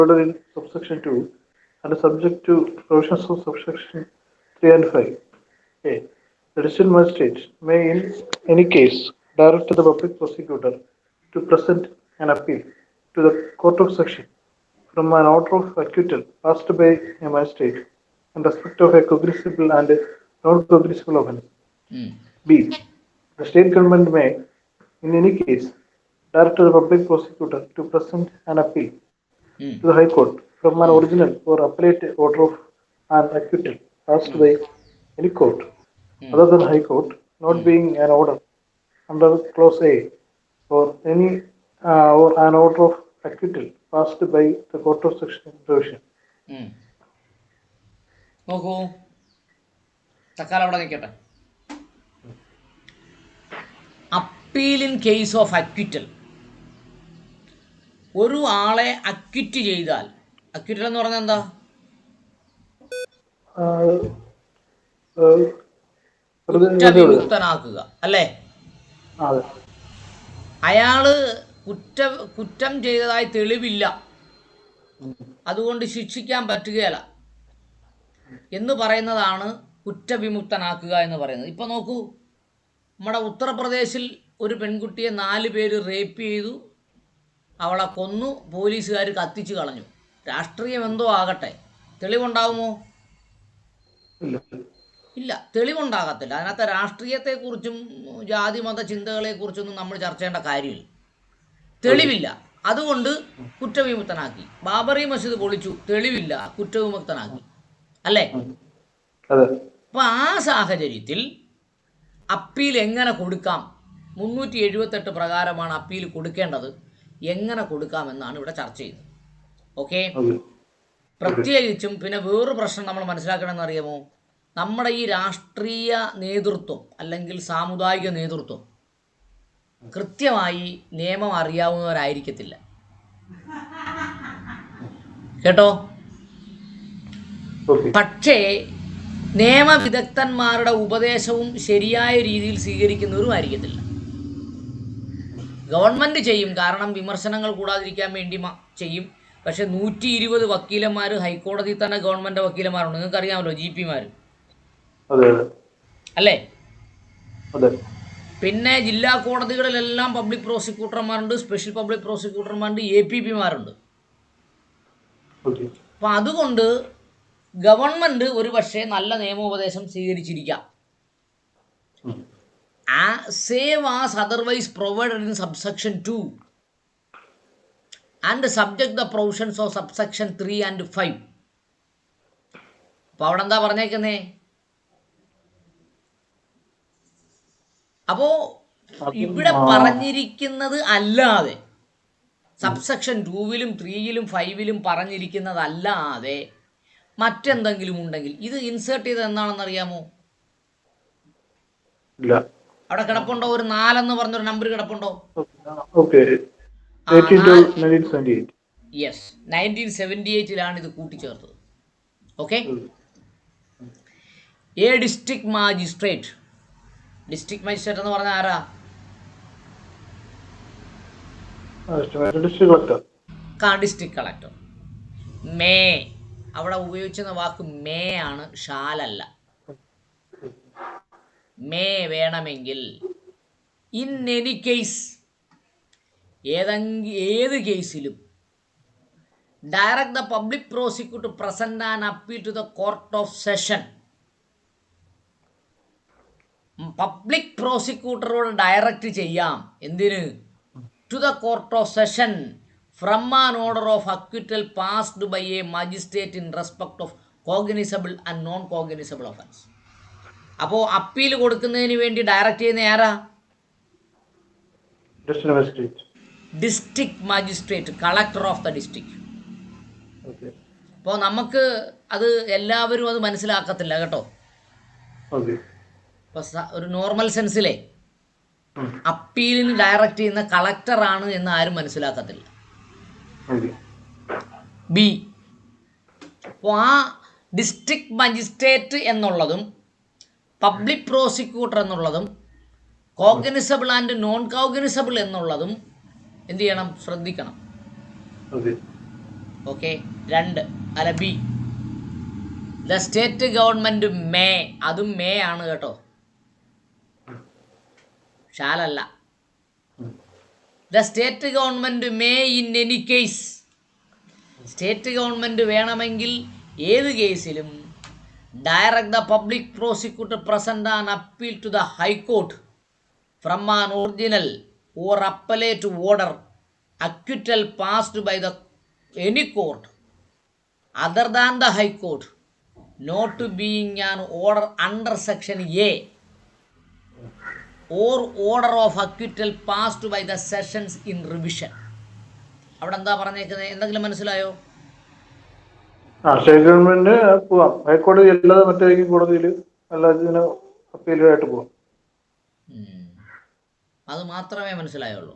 order in subsection 2 and subject to provisions of subsection 3 and 5. A. The district magistrate may, in any case, direct the public prosecutor to present an appeal to the Court of Section from an order of acquittal passed by a magistrate in respect of a cognizable and non-cognizable offence. B. The state government may, in any case, direct the public prosecutor to present an appeal to the High Court from an original or appellate order of an acquittal passed by any court other than High Court, not being an order under Clause A, or any or an order of acquittal passed by the Court of Section Division. നോക്കൂ, തക്കാലം അവിടെ നിൽക്കട്ടെ. Appeal in case of acquittal. ഒരു ആളെ acquit ചെയ്താൽ, acquittal എന്ന് പറഞ്ഞാൽ എന്താ? കുറ്റവിമുക്തനാക്കുക അല്ലേ? അയാള് കുറ്റം ചെയ്തതായി തെളിവില്ല, അതുകൊണ്ട് ശിക്ഷിക്കാൻ പറ്റുകയില്ല എന്ന് പറയുന്നതാണ് കുറ്റവിമുക്തനാക്കുക എന്ന് പറയുന്നത്. ഇപ്പം നോക്കൂ, നമ്മുടെ ഉത്തർപ്രദേശിൽ ഒരു പെൺകുട്ടിയെ 4 പേര് റേപ്പ് ചെയ്തു, അവളെ കൊന്നു, പോലീസുകാർ കത്തിച്ചു കളഞ്ഞു. രാഷ്ട്രീയം എന്തോ ആകട്ടെ, തെളിവുണ്ടാകുമോ? ഇല്ല, തെളിവുണ്ടാകത്തില്ല. അതിനകത്ത് രാഷ്ട്രീയത്തെക്കുറിച്ചും ജാതി മത ചിന്തകളെക്കുറിച്ചൊന്നും നമ്മൾ ചർച്ച ചെയ്യേണ്ട കാര്യമില്ല. തെളിവില്ല, അതുകൊണ്ട് കുറ്റവിമുക്തനാക്കി. ബാബറി മസ്ജിദ് പൊളിച്ചു, തെളിവില്ല, കുറ്റവിമുക്തനാക്കി അല്ലേ? അപ്പം ആ സാഹചര്യത്തിൽ അപ്പീൽ എങ്ങനെ കൊടുക്കാം? 378 പ്രകാരമാണ് അപ്പീൽ കൊടുക്കേണ്ടത്. എങ്ങനെ കൊടുക്കാമെന്നാണ് ഇവിടെ ചർച്ച ചെയ്യുന്നത്. ഓക്കെ, പ്രത്യേകിച്ചും പിന്നെ വേറൊരു പ്രശ്നം നമ്മൾ മനസ്സിലാക്കണമെന്ന് അറിയാമോ? നമ്മുടെ ഈ രാഷ്ട്രീയ നേതൃത്വം അല്ലെങ്കിൽ സാമുദായിക നേതൃത്വം കൃത്യമായി നിയമം അറിയാവുന്നവരായിരിക്കത്തില്ല. കേട്ടോ? പക്ഷേ നിയമവിദഗ്ധന്മാരുടെ ഉപദേശവും ശരിയായ രീതിയിൽ സ്വീകരിക്കുന്നവരും ആയിരിക്കത്തില്ല. ഗവൺമെൻറ് ചെയ്യും, കാരണം വിമർശനങ്ങൾ കൂടാതിരിക്കാൻ വേണ്ടി ചെയ്യും. പക്ഷെ 120 വക്കീലന്മാർ ഹൈക്കോടതിയിൽ തന്നെ ഗവൺമെൻറ് വക്കീലന്മാരുണ്ട്. നിങ്ങൾക്കറിയാമല്ലോ, GP-മാർ അല്ലേ? പിന്നെ ജില്ലാ കോടതികളിലെല്ലാം പബ്ലിക് പ്രോസിക്യൂട്ടർമാരുണ്ട്, സ്പെഷ്യൽ പബ്ലിക് പ്രോസിക്യൂട്ടർമാരുണ്ട്, APP-മാരുണ്ട്. അപ്പം അതുകൊണ്ട് ഗവൺമെൻറ് ഒരു പക്ഷേ നല്ല നിയമോപദേശം സ്വീകരിച്ചിരിക്കാം. Same as otherwise provided in subsection 2 and subject the provisions of subsection 3 and 5. അപ്പോൾ അവിടെ എന്താ പറഞ്ഞേക്കുന്നേ? അപ്പോൾ ഇവിടെ പറഞ്ഞിരിക്കുന്നത് അല്ലാതെ, സബ്സെക്ഷൻ 2-ലും 3-ലും 5-ലും പറഞ്ഞിരിക്കുന്നതല്ലാതെ മറ്റെന്തെങ്കിലും ഉണ്ടെങ്കിൽ ഇത് ഇൻസേർട്ട് ചെയ്തത് എന്താണെന്ന് അറിയാമോ? അവിടെ കിടപ്പുണ്ടോ? ഒരു 4 എന്ന് പറഞ്ഞൊരു നമ്പർ കിടപ്പുണ്ടോ? യെസ്, 1978-ലാണ് ഇത് കൂട്ടിച്ചേർത്തത്. Okay, district magistrate. District magistrate എന്ന് പറഞ്ഞാൽ ആരാ? District collector. മേ, അവിടെ ഉപയോഗിക്കുന്ന വാക്ക് മേ ആണ്, ഷാലല്ല. മേ വേണമെങ്കിൽ, ഇൻ എനി കേസ്, ഏത് കേസിലും, direct the public prosecutor present an appeal to the court of session. Public പ്രോസിക്യൂട്ടറോട് ഡയറക്റ്റ് ചെയ്യാം. എന്തിന്? To the court of session from an order of acquittal passed by a magistrate in respect of cognizable and non cognizable offence. അപ്പോൾ appeal കൊടുക്കുന്നതിന് വേണ്ടി direct ചെയ്യുന്ന ആരാ? District magistrate, collector of the district. അപ്പോൾ നമുക്ക് അത് എല്ലാവരും അത് മനസ്സിലാക്കത്തില്ല കേട്ടോ. ഇപ്പോൾ ഒരു നോർമൽ സെൻസിലെ അപ്പീലിന് ഡയറക്റ്റ് ചെയ്യുന്ന കളക്ടറാണ് എന്ന് ആരും മനസ്സിലാക്കത്തില്ല. ബി, അപ്പോൾ ആ ഡിസ്ട്രിക്ട് മജിസ്ട്രേറ്റ് എന്നുള്ളതും പബ്ലിക് പ്രോസിക്യൂട്ടർ എന്നുള്ളതും കോഗ്നിസബിൾ ആൻഡ് നോൺ കോഗ്നിസബിൾ എന്നുള്ളതും എന്ത് ചെയ്യണം? ശ്രദ്ധിക്കണം. ഓക്കെ. 2 അല്ല B, the state government may, അതും മേ ആണ് കേട്ടോ, ഷാലല്ല. The state government may in any case, state government വേണമെങ്കിൽ ഏത് കേസിലും direct the public prosecutor present an appeal to the high court from an original or appellate order acquittal passed by the any court other than the high court not being an order under section A or order of acquittal passed by the sessions in revision. അവിടെ എന്താ പറഞ്ഞേക്കുന്നത്, എന്തെങ്കിലും മനസ്സിലായോ? State government പോവാം, ഹൈക്കോടതി അല്ലാതെ മറ്റേതെങ്കിലും കോടതിയിൽ അല്ലാതെ അപ്പീലുമായിട്ട് പോവാം. അത് മാത്രമേ മനസ്സിലായുള്ളൂ.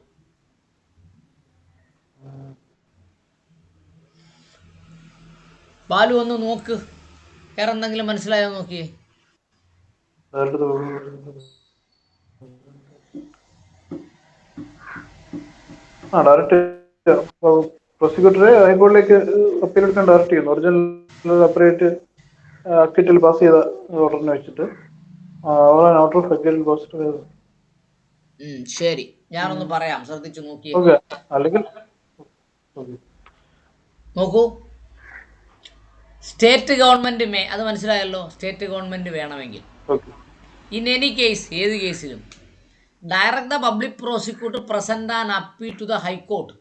ബാലു ഒന്ന് നോക്ക്, വേറെ എന്തെങ്കിലും മനസ്സിലായോ നോക്കിയേ. ഡയറക്റ്റ് പ്രോസിക്യൂട്ടറെ ഹൈക്കോടതിയിലേക്ക് അപ്പീൽ എടുക്കാൻ ഡയറക്റ്റ് ചെയ്യുന്നു. ഒറിജിനൽ സെപ്പറേറ്റ് അക്വിറ്റൽ പാസ് ചെയ്ത ഓർഡറിനെ വെച്ചിട്ട് ഓർഡർ ഓഫ് അക്വിറ്റൽ പാസ്. ശരി, ഞാനൊന്ന് പറയാം, ശ്രദ്ധിച്ചു നോക്കിയേ. അല്ലെങ്കിൽ നോക്കൂ, സ്റ്റേറ്റ് ഗവൺമെന്റ് മേ, അത് മനസ്സിലായല്ലോ, സ്റ്റേറ്റ് ഗവൺമെന്റ് വേണമെങ്കിൽ ഇൻ എനി കേസ്, ഏത് കേസിലും direct the public prosecutor present an appeal to the high court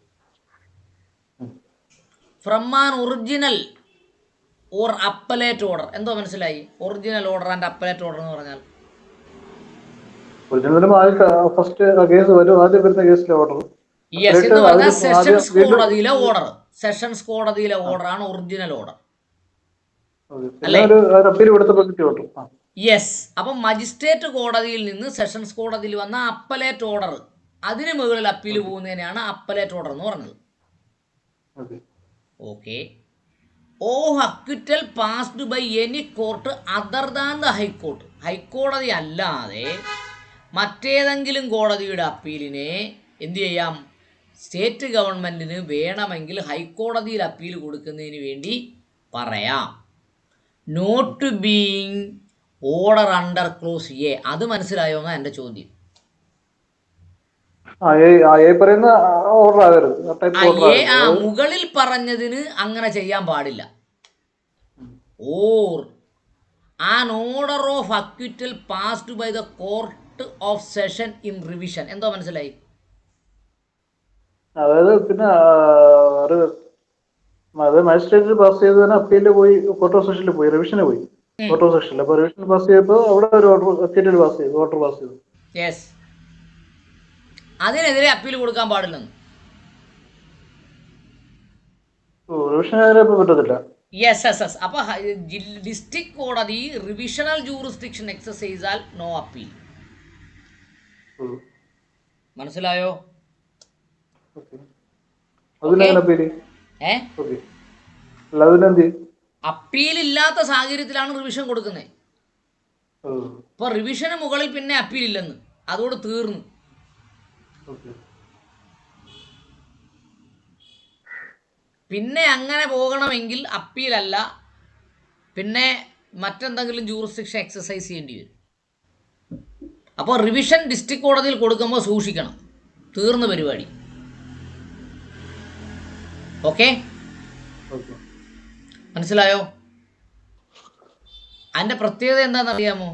from an original or appellate order. എന്തോ മനസ്സിലായി? Original order and appellate order എന്ന് പറഞ്ഞാൽ ഫസ്റ്റ് കേസ് വരും, ആദ്യം വരുന്ന കേസിലെ ഓർഡർ. യെസ് എന്ന് പറഞ്ഞാൽ സെഷൻസ് കോടതിയിലെ ഓർഡർ, സെഷൻസ് കോടതിയിലെ ഓർഡർ ആണ് ഒറിജിനൽ ഓർഡർ അല്ലേ? യെസ്. അപ്പം മജിസ്ട്രേറ്റ് കോടതിയിൽ നിന്ന് സെഷൻസ് കോടതിയിൽ വന്ന അപ്പലേറ്റ് ഓർഡർ, അതിന് മുകളിൽ അപ്പീൽ പോകുന്നതിനാണ് അപ്പലേറ്റ് ഓർഡർ എന്ന് പറഞ്ഞത്. Okay. Of acquittal passed by any court other than the high court, ഹൈക്കോടതി അല്ലാതെ മറ്റേതെങ്കിലും കോടതിയുടെ അപ്പീലിനെ എന്തു ചെയ്യാം? സ്റ്റേറ്റ് ഗവൺമെൻറ്റിന് വേണമെങ്കിൽ ഹൈക്കോടതിയിൽ അപ്പീൽ കൊടുക്കുന്നതിന് വേണ്ടി പറയാം. Not being order under clause A, അത് മനസ്സിലായോ എന്നാണ് എൻ്റെ ചോദ്യം. മുകളിൽ പറഞ്ഞതിന് അങ്ങനെ ചെയ്യാൻ പാടില്ല. Or an order of acquittal passed by the court of session in revision. എന്തോ മനസ്സിലായി? അതായത് പിന്നെ അത് മജിസ്ട്രേറ്റ് പാസ് ചെയ്തതിന് അപ്പീലിൽ പോയി, കോർട്ട് ഓഫ് സെഷനിൽ പോയി, റിവിഷന് പോയി, കോർട്ട് ഓഫ് സെഷനിൽ. അപ്പൊ റിവിഷൻ പാസ് ചെയ്തപ്പോൾ അവിടെ ഒരു ഓർഡർ പാസ് ചെയ്തു, ഓർഡർ പാസ് ചെയ്തു. യെസ്, അതിനെതിരെ അപ്പീൽ കൊടുക്കാൻ പാടില്ലെന്ന്. റിവിഷനെതിരെ പറ്റത്തില്ല. Yes yes yes. അപ്പൊ ഡിസ്ട്രിക്ട് കോടതി റിവിഷണൽ ജൂറിസ്ഡിക്ഷൻ എക്സസൈസ് ചെയ്താൽ നോ അപ്പീൽ. മനസ്സിലായോ? അപ്പീൽ ഇല്ലാത്ത സാഹചര്യത്തിലാണ് റിവിഷൻ കൊടുക്കുന്നത്. ഇപ്പൊ റിവിഷന് മുകളിൽ പിന്നെ അപ്പീൽ ഇല്ലെന്ന്, അതോട് തീർന്നു. പിന്നെ അങ്ങനെ പോകണമെങ്കിൽ അപ്പീലല്ല, പിന്നെ മറ്റെന്തെങ്കിലും ജൂറിസ്ഡിക്ഷൻ എക്സസൈസ് ചെയ്യേണ്ടി വരും. അപ്പോൾ റിവിഷൻ ഡിസ്ട്രിക്ട് കോടതിയിൽ കൊടുക്കുമ്പോൾ സൂക്ഷിക്കണം, തീർന്ന പരിപാടി. ഓക്കെ, മനസ്സിലായോ? അതിൻ്റെ പ്രത്യേകത എന്താണെന്നറിയാമോ?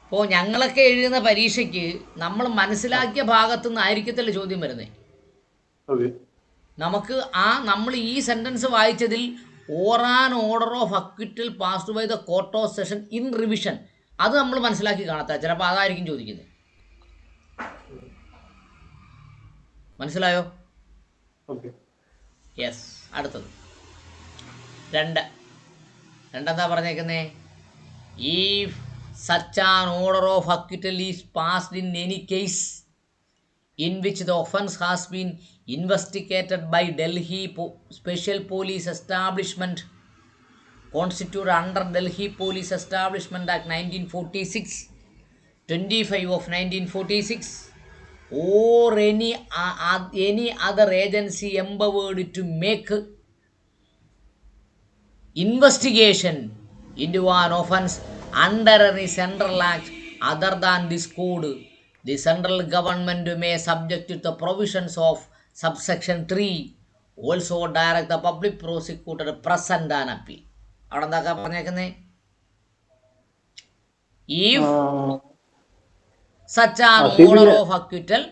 ഇപ്പോൾ ഞങ്ങളൊക്കെ എഴുതുന്ന പരീക്ഷയ്ക്ക് നമ്മൾ മനസ്സിലാക്കിയ ഭാഗത്തു നിന്ന് ആയിരിക്കത്തില്ല ചോദ്യം വരുന്നത്. നമുക്ക് നമ്മൾ ഈ സെൻറ്റൻസ് വായിച്ചതിൽ or an order of acquittal passed by the court of session in revision, അത് നമ്മൾ മനസ്സിലാക്കി കാണാത്ത, ചിലപ്പോൾ അതായിരിക്കും ചോദിക്കുന്നത്. മനസ്സിലായോ? യെസ്. അടുത്തത് 2 എന്താ പറഞ്ഞേക്കുന്നേ? If such an order of acquittal is passed in any case in which the offence has been investigated by Delhi Special Police Establishment constituted under Delhi Police Establishment Act 1946, 25 of 1946, or any other agency empowered to make investigation into an offence under any central act other than this code, the central government may, subject to the provisions of subsection 3, also direct the public prosecutor to present an appeal. അവിടെ എന്താ പറഞ്ഞേക്കുന്നേ? If such an order of acquittal,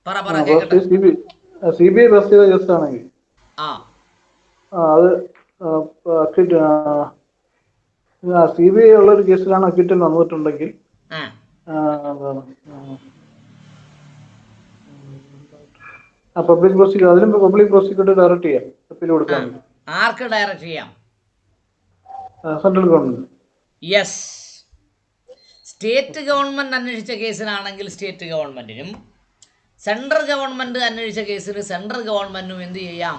പറ കേക്കട്ടെ. CBI pass ചെയ്ത case ആണെങ്കിൽ അത് CBI ഉള്ള ഒരു കേസിലാണ് അക്വിറ്റൽ വന്നിട്ടുണ്ടെങ്കിൽ പബ്ലിക് പ്രോസിക്യൂട്ടർ, അതിലും പബ്ലിക് പ്രോസിക്യൂട്ടർ ഡയറക്റ്റ് ചെയ്യാം അപ്പീൽ കൊടുക്കാൻ. ആർക്ക് ഡയറക്റ്റ് ചെയ്യാം? Central government. Yes, state government അന്വേഷിച്ച കേസിനാണെങ്കിൽ സ്റ്റേറ്റ് ഗവൺമെന്റിനും, സെൻട്രൽ ഗവൺമെന്റ് അന്വേഷിച്ച കേസിന് സെൻട്രൽ ഗവൺമെന്റിനും എന്ത് ചെയ്യാം?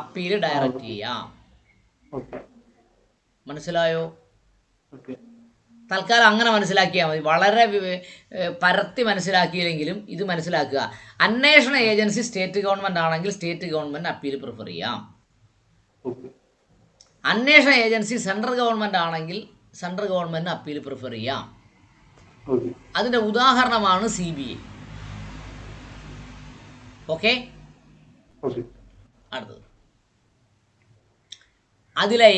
അപ്പീൽ ഡയറക്റ്റ് ചെയ്യാം. മനസ്സിലായോ? തൽക്കാലം അങ്ങനെ മനസ്സിലാക്കിയാൽ മതി. വളരെ പരത്തി മനസ്സിലാക്കിയില്ലെങ്കിലും ഇത് മനസ്സിലാക്കുക. അന്വേഷണ ഏജൻസി സ്റ്റേറ്റ് ഗവൺമെന്റ് ആണെങ്കിൽ സ്റ്റേറ്റ് ഗവൺമെന്റ് അപ്പീൽ പ്രിഫർ ചെയ്യാം. അന്വേഷണ ഏജൻസി സെൻട്രൽ ഗവൺമെന്റ് ആണെങ്കിൽ സെൻട്രൽ ഗവൺമെന്റ് അപ്പീൽ പ്രിഫർ ചെയ്യാം. അതിന്റെ ഉദാഹരണമാണ് CBI. ഓക്കെ, അടുത്തത് അതിലെ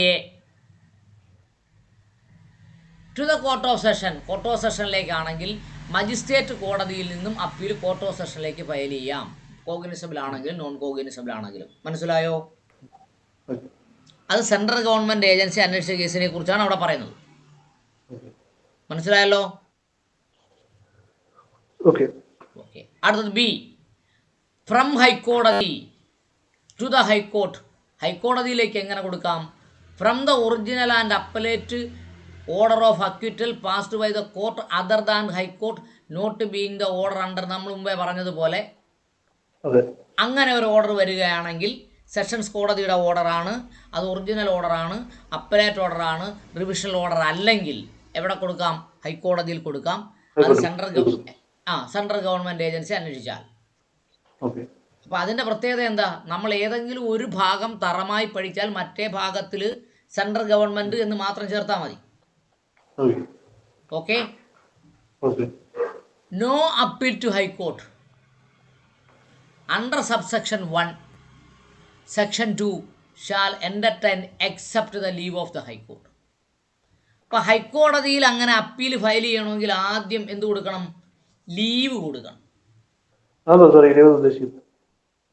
to the court of session. Court of സെഷനിലേക്കാണെങ്കിൽ മജിസ്ട്രേറ്റ് കോടതിയിൽ നിന്നും അപ്പീൽ കോർട്ട് ഓഫ് സെഷനിലേക്ക് ഫയൽ ചെയ്യാം, കോഗ്നിസബിൾ ആണെങ്കിലും നോൺ കോഗ്നിസബിൾ ആണെങ്കിലും. മനസ്സിലായോ? അത് സെൻട്രൽ ഗവൺമെന്റ് ഏജൻസി അന്വേഷിച്ച കേസിനെ കുറിച്ചാണ് അവിടെ പറയുന്നത്. മനസ്സിലായല്ലോ? ഓക്കെ. അടുത്തത് B, ഫ്രം ഹൈക്കോടതി ടു ദ ഹൈക്കോർട്ട്. ഹൈക്കോടതിയിലേക്ക് എങ്ങനെ കൊടുക്കാം? From the original and appellate order of acquittal passed by the court other than high court not being the order under. നമ്മൾ മുമ്പേ പറഞ്ഞതുപോലെ അങ്ങനെ ഒരു ഓർഡർ വരികയാണെങ്കിൽ സെഷൻസ് കോടതിയുടെ ഓർഡറാണ്, അത് ഒറിജിനൽ ഓർഡറാണ്, അപ്പലേറ്റ് ഓർഡറാണ്, റിവിഷണൽ ഓർഡർ അല്ലെങ്കിൽ എവിടെ കൊടുക്കാം? ഹൈക്കോടതിയിൽ കൊടുക്കാം. അത് സെൻട്രൽ ഗവൺമെന്റ് ഏജൻസി അന്വേഷിച്ചാൽ. അപ്പോൾ അതിൻ്റെ പ്രത്യേകത എന്താ? നമ്മൾ ഏതെങ്കിലും ഒരു ഭാഗം തറമായി പഠിച്ചാൽ മറ്റേ ഭാഗത്തിൽ സെൻട്രൽ ഗവൺമെന്റ് എന്ന് മാത്രം ചേർത്താൽ മതി. Okay. No appeal to high court under subsection 1 section 2 shall entertain except the leave of the high court. അപ്പോൾ ഹൈക്കോടതിയിൽ അങ്ങനെ അപ്പീൽ ഫയൽ ചെയ്യണമെങ്കിൽ ആദ്യം എന്ത് കൊടുക്കണം? ലീവ് കൊടുക്കണം.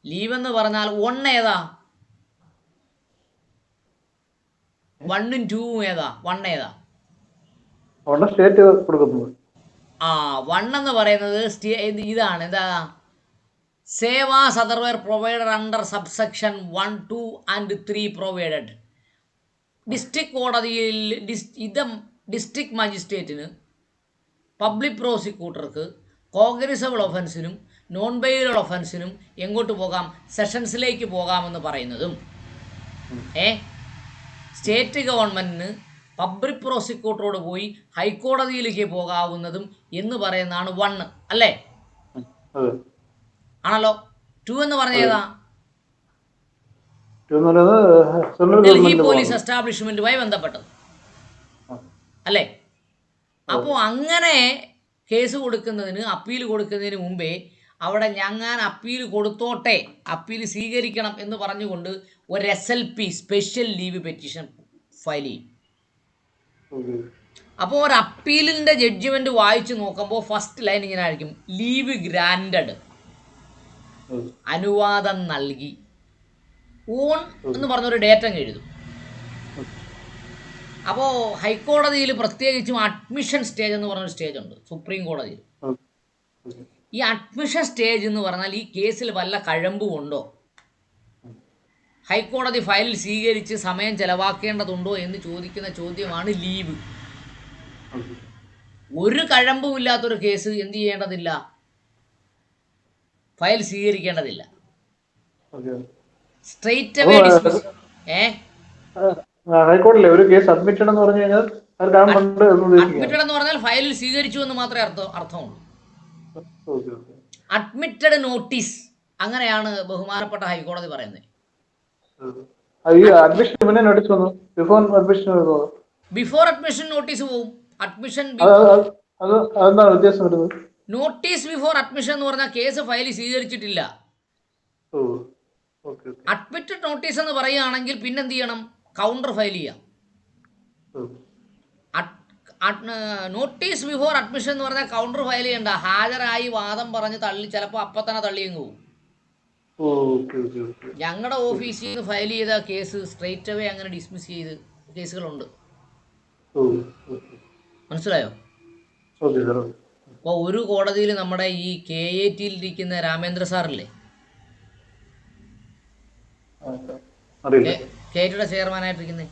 ലീവ് എന്ന് പറഞ്ഞാൽ 1 ഏതാ? 1ഉം 2ഉം ഏതാ? 1 ഏതാ? 1 എന്ന് പറയുന്നത് ഇതാണ്. എന്താ? Save as otherwise provided under subsection 1, 2 and 3 provided. District കോടതിയിൽ ഡിസ്ട്രിക്ട് മജിസ്ട്രേറ്റിന്, പബ്ലിക് പ്രോസിക്യൂട്ടർക്ക് കോഗ്നിസബിൾ ഒഫൻസിനും നോൺ ബെയിലബിൾ ഒഫൻസിനും എങ്ങോട്ട് പോകാം? സെഷൻസിലേക്ക് പോകാമെന്ന് പറയുന്നതും, സ്റ്റേറ്റ് ഗവൺമെൻറ്റിന് പബ്ലിക് പ്രോസിക്യൂട്ടറോട് പോയി ഹൈക്കോടതിയിലേക്ക് പോകാവുന്നതും എന്ന് പറയുന്നതാണ് 1, അല്ലേ? ആണല്ലോ. 2 എന്ന് പറഞ്ഞേതാ? ഡൽഹി പോലീസ് എസ്റ്റാബ്ലിഷ്മെന്റുമായി ബന്ധപ്പെട്ടത്, അല്ലേ? അപ്പോൾ അങ്ങനെ കേസ് കൊടുക്കുന്നതിന്, അപ്പീൽ കൊടുക്കുന്നതിന് മുമ്പേ അവിടെ ഞാൻ അപ്പീൽ കൊടുത്തോട്ടെ, അപ്പീൽ സ്വീകരിക്കണം എന്ന് പറഞ്ഞുകൊണ്ട് ഒരു SLP special leave petition file ചെയ്യും. അപ്പോൾ ഒരു അപ്പീലിൻ്റെ ജഡ്ജ്മെന്റ് വായിച്ച് നോക്കുമ്പോൾ ഫസ്റ്റ് ലൈൻ ഇങ്ങനെ ആയിരിക്കും: ലീവ് ഗ്രാൻഡഡ്, അനുവാദം നൽകി, ഓൺ എന്ന് പറഞ്ഞൊരു ഡേറ്റ് അങ്ങ് എഴുതും. അപ്പോൾ ഹൈക്കോടതിയിൽ പ്രത്യേകിച്ചും അഡ്മിഷൻ സ്റ്റേജ് എന്ന് പറഞ്ഞൊരു സ്റ്റേജ് ഉണ്ട് സുപ്രീം കോടതിയിൽ. ഈ അഡ്മിഷൻ സ്റ്റേജ് എന്ന് പറഞ്ഞാൽ ഈ കേസിൽ വല്ല കഴമ്പും ഉണ്ടോ, ഹൈക്കോടതി ഫയൽ സ്വീകരിച്ച് സമയം ചെലവാക്കേണ്ടതുണ്ടോ എന്ന് ചോദിക്കുന്ന ചോദ്യമാണ് ലീവ്. ഒരു കഴമ്പും ഇല്ലാത്തൊരു കേസ് എന്ത് ചെയ്യേണ്ടതില്ല? ഫയൽ സ്വീകരിക്കേണ്ടതില്ല. Straight away dismiss. ഹൈക്കോടതിയിലെ ഒരു കേസ് അഡ്മിറ്റഡ് എന്ന് പറഞ്ഞു കഴിഞ്ഞാൽ അത് കാണുന്നുണ്ട് എന്ന് ഉദ്ദേശിക്കുകയാണ്. അഡ്മിറ്റഡ് എന്ന് പറഞ്ഞാൽ ഫയലിൽ സ്വീകരിച്ചു എന്ന് മാത്രമേ അർത്ഥമുള്ളൂ. Okay okay. അഡ്മിറ്റഡ് നോട്ടീസ് അങ്ങനെയാണ് ബഹുമാനപ്പെട്ട ഹൈക്കോടതി പറയുന്നത്. ഈ അഡ്മിഷൻ പിന്നെ നോട്ടീസ് വന്നു, ബിഫോർ അഡ്മിഷൻ വരുന്നത്. ബിഫോർ അഡ്മിഷൻ നോട്ടീസ് പോവും. അഡ്മിഷൻ അതെന്താണ് വ്യത്യാസം വരുന്നത്? നോട്ടീസ് ബിഫോർ അഡ്മിഷൻ എന്ന് പറഞ്ഞാൽ കേസ് ഫയലിൽ സ്വീകരിച്ചിട്ടില്ല. അഡ്മിറ്റഡ് നോട്ടീസ് എന്ന് പറയുകയാണെങ്കിൽ പിന്നെ എന്ത് ചെയ്യണം? കൗണ്ടർ ഫയൽ ചെയ്യാം. നോട്ടീസ് ബിഫോർ അഡ്മിഷൻ എന്ന് പറഞ്ഞാൽ കൗണ്ടർ ഫയൽ ചെയ്യണ്ട, ഹാജരായി വാദം പറഞ്ഞ് തള്ളി, ചിലപ്പോൾ അപ്പം തന്നെ തള്ളിയെങ്കിൽ പോകും. ഞങ്ങളുടെ ഓഫീസിൽ നിന്ന് ഫയൽ ചെയ്ത കേസ് സ്ട്രെയിറ്റ് അവേ അങ്ങനെ ഡിസ്മിസ് ചെയ്ത് കേസുകളുണ്ട്. മനസ്സിലായോ? അപ്പോൾ ഒരു കോടതിയിൽ നമ്മുടെ ഈ KAT ഇരിക്കുന്ന രാമേന്ദ്ര സാറില്ലേ, KATയുടെ ചെയർമാനായിട്ടിരിക്കുന്നത്,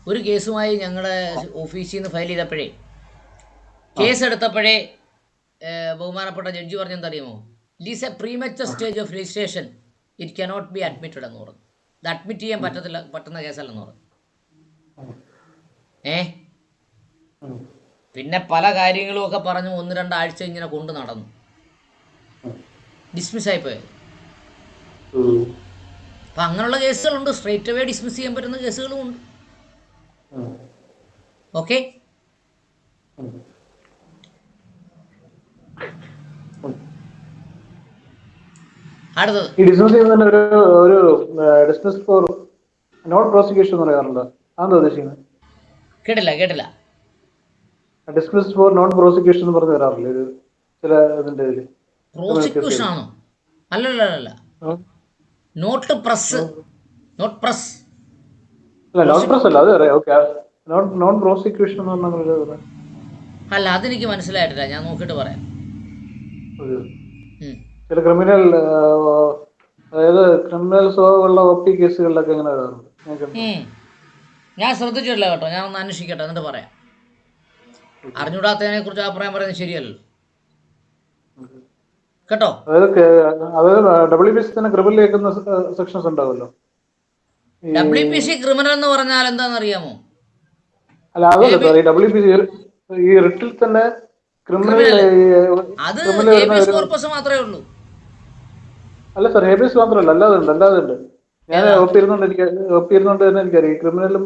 ഒരു കേസുമായി ഞങ്ങളുടെ ഓഫീസിൽ നിന്ന് ഫയൽ ചെയ്തപ്പോഴേ, കേസ് എടുത്തപ്പോഴേ ബഹുമാനപ്പെട്ട ജഡ്ജി പറഞ്ഞെന്തറിയുമോ? It is a premature stage of registration, it cannot be admitted എന്ന് പറഞ്ഞു. ഇത് അഡ്മിറ്റ് ചെയ്യാൻ പറ്റുന്ന കേസല്ലെന്ന് പറഞ്ഞു. പിന്നെ പല കാര്യങ്ങളും ഒക്കെ പറഞ്ഞു 1-2 ആഴ്ച ഇങ്ങനെ കൊണ്ട് നടന്നു, ഡിസ്മിസ് ആയിപ്പോയത്. അപ്പം അങ്ങനെയുള്ള കേസുകളുണ്ട്, സ്ട്രേറ്റ് അവേ ഡിസ്മിസ് ചെയ്യാൻ പറ്റുന്ന കേസുകളും ഉണ്ട്. ഓക്കെ, അടുത്തത് ഈ ഡിസ്മിസ് ചെയ്യുന്നതിന് ഒരു ഡിസ്മിസ് ഫോർ നോട്ട് പ്രോസിക്യൂഷൻ എന്ന് പറയാറുണ്ട്. അതെന്താ ഉദ്ദേശിക്കുന്നത്? കേട്ടില്ല. ഡിസ്മിസ് ഫോർ നോട്ട് പ്രോസിക്യൂഷൻ എന്ന് പറഞ്ഞു വരാറില്ലേ ഒരു ചില ഇതിന്റെ ഇതില്? പ്രോസിക്യൂഷൻ ആണോ? അല്ലല്ല, നോട്ട് പ്രസ്. അല്ല, നോട്ട് പ്രസ് അല്ല, അത് അറിയാം. ഓക്കെ, നോൺ പ്രോസിക്യൂഷൻ എന്ന് പറഞ്ഞാൽ അല്ല, അതെനിക്ക് മനസ്സിലായിട്ടില്ല, ഞാൻ നോക്കിയിട്ട് പറയാം. ചില ക്രിമിനൽ, അതായത് ക്രിമിനൽ സ്വഭാവമുള്ള OP കേസുകളിലൊക്കെ എങ്ങനെ വരാറുണ്ട്. ഞാൻ ശ്രദ്ധിച്ചിട്ടില്ല കേട്ടോ, ഞാൻ ഒന്ന് അന്വേഷിക്കട്ടെ എന്നിട്ട് പറയാം. അറിഞ്ഞൂടാത്തതിനെ കുറിച്ച് അഭിപ്രായം പറയുന്നത് ശരിയല്ലോ കേട്ടോ. അതായത് WPC തന്നെ ക്രിമിനൽ കേൾക്കുന്ന സെക്ഷൻസ് ഉണ്ടാവുമല്ലോ. WPC ക്രിമിനൽ എന്ന് പറഞ്ഞാൽ എന്താണെന്ന് അറിയാമോ? അല്ല, അതല്ല സാർ, ഈ WPC ഈ റിട്ടിൽ തന്നെ ക്രിമിനൽ, അത് ഹേബിയസ് കോർപ്പസ് മാത്രമേ ഉള്ളൂ. അല്ല സാർ, ഹേബിയസ് മാത്രമല്ല, അല്ലാതെ ഉണ്ട്. ഞാൻ OP ഇരുന്നുകൊണ്ട് തന്നെ എനിക്കറിയാം, ക്രിമിനലും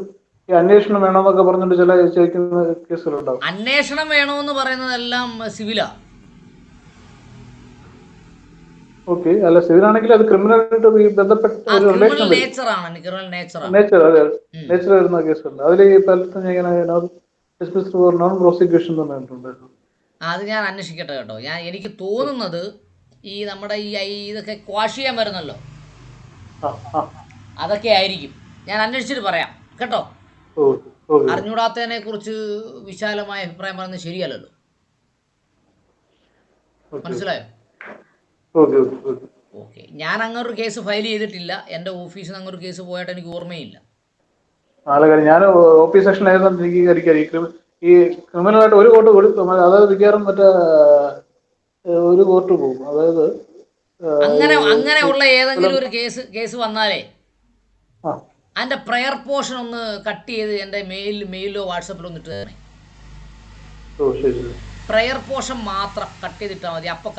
ഈ അന്വേഷണം വേണമെന്നൊക്കെ പറഞ്ഞിട്ട് ചില ചോദിക്കുന്ന കേസുകളുണ്ടാവും. അന്വേഷണം വേണമെന്ന് പറയുന്നതെല്ലാം സിവിലാ. ഓക്കെ, അല്ല, സിവിലാണെങ്കിൽ അത് ക്രിമിനലായിട്ട് ബന്ധപ്പെട്ട ഒരു റിലേഷൻ നേച്ചർ വരുന്ന കേസുണ്ട്. അതിൽ ഈ പലത്തും ഇങ്ങനെ ഡിസ്മിസ് ഫോർ നോൺ പ്രോസിക്യൂഷൻ എന്ന് പറഞ്ഞിട്ടുണ്ട്. അത് ഞാൻ അന്വേഷിക്കട്ടെ കേട്ടോ. എനിക്ക് തോന്നുന്നത് ഈ നമ്മുടെ ഈ ഇതൊക്കെ ക്വാഷ് ചെയ്യാൻ വരുന്നല്ലോ, അതൊക്കെ ആയിരിക്കും. ഞാൻ അന്വേഷിച്ചിട്ട് പറയാം കേട്ടോ. അറിഞ്ഞൂടാത്തതിനെ കുറിച്ച് വിശാലമായ അഭിപ്രായം പറയുന്നത് ശരിയല്ലല്ലോ. മനസ്സിലായോ? ഓക്കെ, ഞാൻ അങ്ങനൊരു കേസ് ഫയൽ ചെയ്തിട്ടില്ല. എൻ്റെ ഓഫീസിൽ നിന്ന് അങ്ങനൊരു കേസ് പോയിട്ട് എനിക്ക് ഓർമ്മയില്ല. ഞാൻ OP സെക്ഷനായിരുന്നു. ഈ ക്രിമിനലായിട്ട് ഒരു കോർട്ട് കൊടുക്കും, അതായത് മിക്കവാറും മറ്റേ ഒരു കോർട്ട് പോകും. അതായത് അങ്ങനെയുള്ള ഏതെങ്കിലും ഒരു കേസ് വന്നാലേ അതിന്റെ പ്രയർ പോർഷൻ ഒന്ന് കട്ട് ചെയ്ത് എൻ്റെ മെയിലിലോ വാട്സപ്പിലോ ഒന്ന് ഇട്ട് തരണേ. പ്രയർ പോർഷൻ മാത്രം കട്ട് ചെയ്തിട്ടാൽ മതി. അപ്പൊ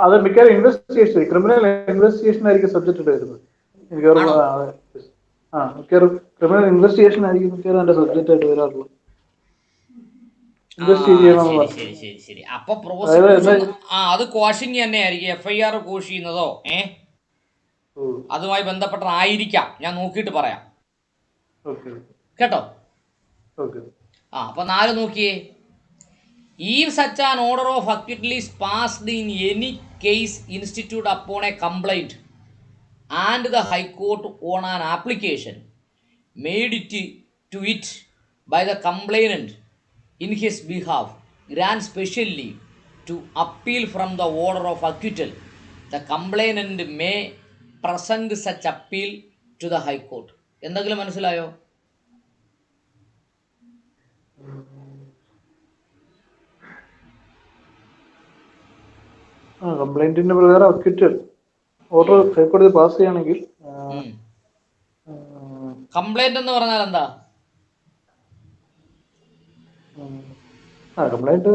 അത് മിക്കവാറും ഇൻവെസ്റ്റിഗേഷൻ, ക്രിമിനൽ ഇൻവെസ്റ്റിഗേഷൻ ആയിരിക്കും സബ്ജക്റ്റ് വരുന്നത്. ക്രിമിനൽ ഇൻവെസ്റ്റിഗേഷൻ ആയിരിക്കും മിക്കവാറും അതിന്റെ സബ്ജക്റ്റ് ആയിട്ട് വരാറുള്ളത്. ശരി. അപ്പൊ അത് ക്വാഷിംഗ് തന്നെ ആയിരിക്കും. FIR കോഷ് ചെയ്യുന്നതോ അതുമായി ബന്ധപ്പെട്ടതായിരിക്കാം. ഞാൻ നോക്കിയിട്ട് പറയാം കേട്ടോ. അപ്പൊ 4 നോക്കിയേ. If such an order of acquittal is passed in any case instituted upon a complaint and the High Court on an application made to it by the complainant in his behalf grants special leave to appeal from the order of acquittal, the complainant may present such appeal to the High Court. എന്തെങ്കിലും മനസ്സിലായോ? കംപ്ലൈന്റിന്റെ പ്രകാരം acquittal order ഹൈക്കോടതി pass ചെയ്യുകയാണെങ്കിൽ, complaint എന്ന് പറഞ്ഞാൽ എന്താ? Complaint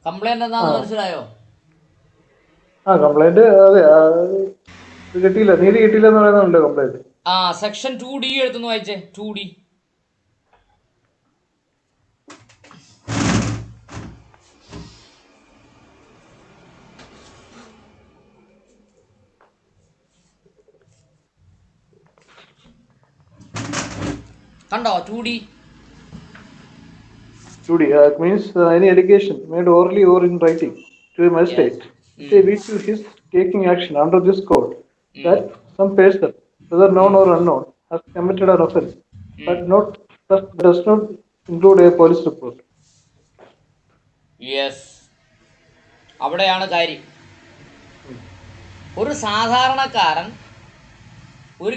complaint ആ എന്താന്ന് മനസ്സിലായോ? കംപ്ലൈന്റ് അതെ ഇത് കിട്ടിയില്ല, നീതി കിട്ടിയില്ല എന്ന് പറയുന്നുണ്ട് കംപ്ലൈന്റ്. സെക്ഷൻ 2D എടുത്തൊന്ന് വായിച്ചേ. 2D കണ്ടോ? 2D 2D means any allegation made orally or in writing to a yes. magistrate with a view to his taking action under this code that some person, whether known or unknown, has committed an offence, but that does not include a police report. Yes, അവിടെയാണ് കാര്യം. ഒരു സാധാരണക്കാരൻ ഒരു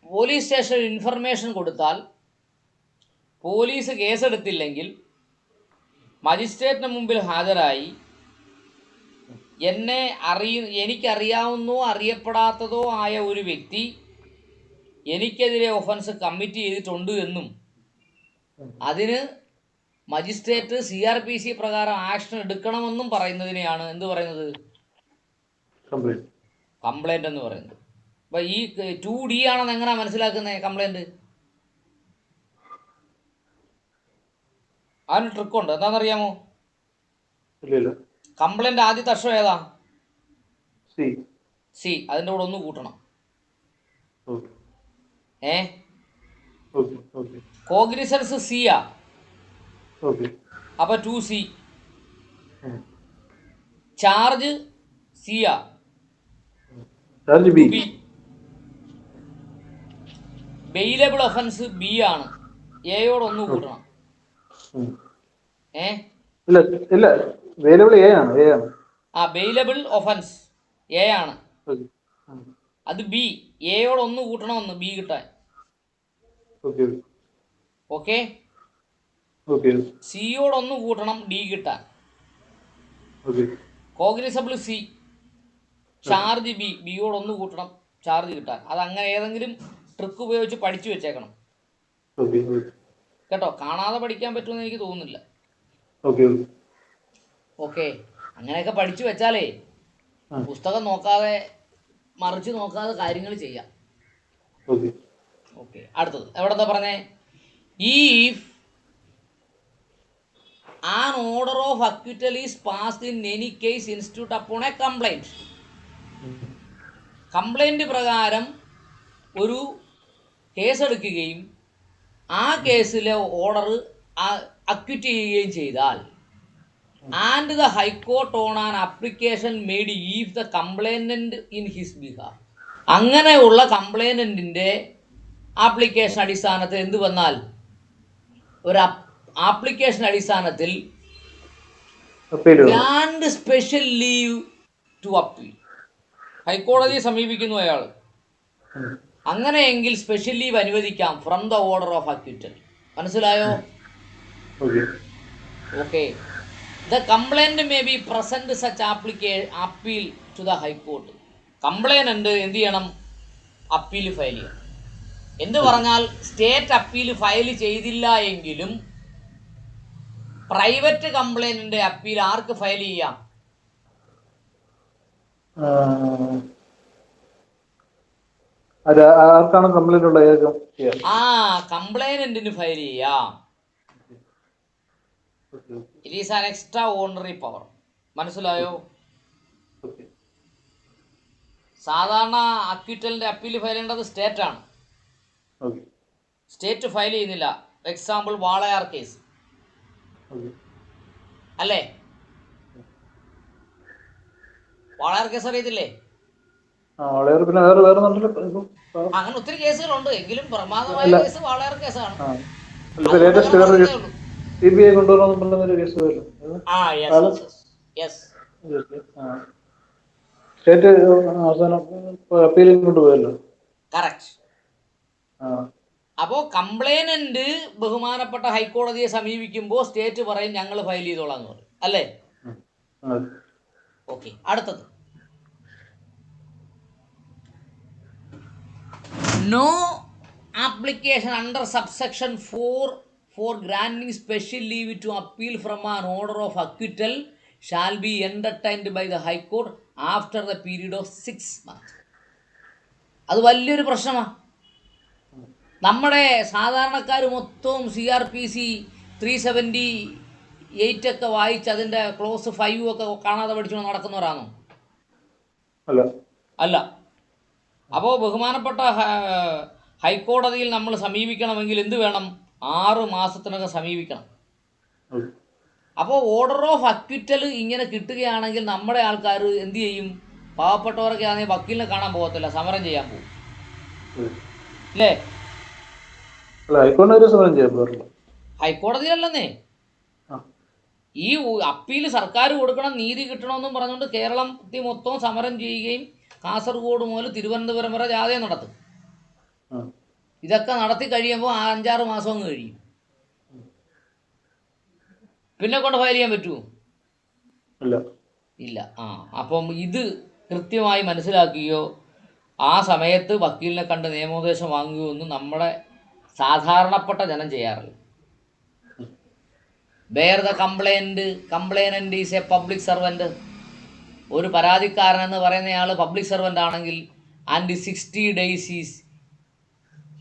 police സ്റ്റേഷനിൽ information കൊടുത്താൽ police കേസെടുത്തില്ലെങ്കിൽ മജിസ്ട്രേറ്റിന് മുമ്പിൽ ഹാജരായി എനിക്കറിയാവുന്നോ അറിയപ്പെടാത്തതോ ആയ ഒരു വ്യക്തി എനിക്കെതിരെ ഒഫൻസ് കമ്മിറ്റ് ചെയ്തിട്ടുണ്ട് എന്നും അതിന് മജിസ്ട്രേറ്റ് CRPC പ്രകാരം ആക്ഷൻ എടുക്കണമെന്നും പറയുന്നതിനെയാണ് എന്ത് പറയുന്നത്? കംപ്ലൈന്റ് എന്ന് പറയുന്നത്. അപ്പം ഈ 2D ആണെന്ന് എങ്ങനെയാണ് മനസ്സിലാക്കുന്നത് കംപ്ലൈന്റ്? അതിന് ട്രിക്കുണ്ട്. എന്താണെന്നറിയാമോ? കംപ്ലൈന്റ് ആദ്യത്തെ അക്ഷരം ഏതാ? സി. അതിൻ്റെ കൂടെ ഒന്ന് കൂട്ടണം. കോഗ്നിസൻസ് സിയാ, അപ്പൊ 2C. ചാർജ് സിയാ, ബി. ബെയിലബിൾ ഒഫൻസ് ബി ആണ്, എയോട് ഒന്ന് കൂട്ടണം. ബെയിലബിൾ ഒഫൻസ് എ ആണ്, അത് ബി. എയോട് ഒന്ന് കൂട്ടണം, ഒന്ന് ബി കിട്ടാൻ. ഓക്കെ. സിയോട് ഒന്ന് കൂട്ടണം ഡി കിട്ടാൻ. Cognizable C, charge B. ബിയോട് ഒന്ന് കൂട്ടണം ചാർജ് കിട്ടാൻ. അതങ്ങനെ ഏതെങ്കിലും ട്രിക്ക് ഉപയോഗിച്ച് പഠിച്ചു വെച്ചേക്കണം കേട്ടോ. കാണാതെ പഠിക്കാൻ പറ്റുമെന്ന് എനിക്ക് തോന്നുന്നില്ല. ഓക്കെ, അങ്ങനെയൊക്കെ പഠിച്ചു വെച്ചാലേ പുസ്തകം നോക്കാതെ മറിച്ച് നോക്കാതെ കാര്യങ്ങൾ ചെയ്യാം. ഓക്കെ, അടുത്തത് എവിടെന്താ പറഞ്ഞേ? If an order of acquittal is passed in any case instituted upon a complaint. Complaint പ്രകാരം ഒരു കേസെടുക്കുകയും ആ കേസിലെ ഓർഡർ അക്വിറ്റ് ചെയ്യുകയും ചെയ്താൽ and the high court on an application made if the complainant in his behalf. അങ്ങനെയുള്ള കംപ്ലൈനന്റിൻ്റെ ആപ്ലിക്കേഷൻ അടിസ്ഥാനത്തിൽ എന്ത് വന്നാൽ, ഒരു ആപ്ലിക്കേഷൻ അടിസ്ഥാനത്തിൽ grant special leave to appeal, ഹൈക്കോടതിയെ സമീപിക്കുന്നു അയാൾ, അങ്ങനെയെങ്കിൽ സ്പെഷ്യൽ ലീവ് അനുവദിക്കാം from the order of acquittal. മനസ്സിലായോ? Okay. The complaint may be present such appeal to the high court. Complainant എന്ത് ചെയ്യണം? അപ്പീൽ ഫയൽ ചെയ്യണം. എന്ന് പറഞ്ഞാൽ സ്റ്റേറ്റ് അപ്പീൽ ഫയൽ ചെയ്തില്ല എങ്കിലും പ്രൈവറ്റ് കംപ്ലൈനന്റ് അപ്പീൽ ആർക്ക് ഫയൽ ചെയ്യാം? ആർക്കാണ് കംപ്ലൈന്റ് ഉള്ളത്? കംപ്ലൈനന്റിന് ഫയൽ ചെയ്യാം. It is an extra ordinary power. മനസ്സിലായോ? സാധാരണ അക്വിറ്റലിന്റെ അപ്പീൽ ഫയൽ ചെയ്യേണ്ടത് സ്റ്റേറ്റ് ആണ്. സ്റ്റേറ്റ് ഫയൽ ചെയ്യുന്നില്ല. എക്സാമ്പിൾ വാളയാർ കേസ് അല്ലേ? വാളയാർ കേസ് അറിയത്തില്ലേ? അങ്ങനെ ഒത്തിരി കേസുകളുണ്ട്, എങ്കിലും പ്രമാദമായ കേസ് വാളയാർ കേസാണ്. കറക്റ്റ്. അപ്പോ കംപ്ലൈനന്റ് ബഹുമാനപ്പെട്ട ഹൈക്കോടതിയെ സമീപിക്കുമ്പോൾ സ്റ്റേറ്റ് പറയും ഞങ്ങൾ ഫയൽ ചെയ്തോളാന്ന് പറയും, അല്ലേ? ഓക്കെ, അടുത്തത് No application under subsection 4 for granting special leave to appeal from an order of acquittal shall be entertained by the High Court after the period of 6 months. അത് വലിയൊരു പ്രശ്നമാണ്. നമ്മുടെ സാധാരണക്കാർ മൊത്തവും CRPC 378 ഒക്കെ വായിച്ച് അതിൻ്റെ ക്ലോസ് 5 ഒക്കെ കാണാതെ പഠിച്ചുകൊണ്ട് നടക്കുന്നവരാണോ? അല്ല. അപ്പോൾ ബഹുമാനപ്പെട്ട ഹൈക്കോടതിയിൽ നമ്മൾ സമീപിക്കണമെങ്കിൽ എന്ത് വേണം? 6 മാസത്തിനകം സമീപിക്കണം. അപ്പോൾ ഓർഡർ ഓഫ് അക്വിറ്റൽ ഇങ്ങനെ കിട്ടുകയാണെങ്കിൽ നമ്മുടെ ആൾക്കാർ എന്ത് ചെയ്യും? പാവപ്പെട്ടവരൊക്കെ ആണെങ്കിൽ വക്കീലിനെ കാണാൻ പോകത്തില്ല, സമരം ചെയ്യാൻ പോകും. അല്ലേ? ഹൈക്കോടതിയിലല്ലെന്നേ, ഈ അപ്പീൽ സർക്കാർ കൊടുക്കണം, നീതി കിട്ടണമെന്നും പറഞ്ഞുകൊണ്ട് കേരളത്തിൽ മൊത്തം സമരം ചെയ്യുകയും കാസർഗോഡ് മുതൽ തിരുവനന്തപുരം വരെ ജാഥ നടത്തും. ഇതൊക്കെ നടത്തി കഴിയുമ്പോൾ 5-6 മാസം അങ്ങ് കഴിയും. പിന്നെ കൊണ്ട് ഫയൽ ചെയ്യാൻ പറ്റുമോ? ഇല്ല. അപ്പം ഇത് കൃത്യമായി മനസ്സിലാക്കുകയോ ആ സമയത്ത് വക്കീലിനെ കണ്ട് നിയമോപദേശം വാങ്ങുകയോ ഒന്നും നമ്മുടെ സാധാരണപ്പെട്ട ജനം ചെയ്യാറില്ല. Where the complainant is a public servant. ഒരു പരാതിക്കാരൻ എന്ന് പറയുന്നയാൾ പബ്ലിക് സർവൻ്റ് ആണെങ്കിൽ and 60 days is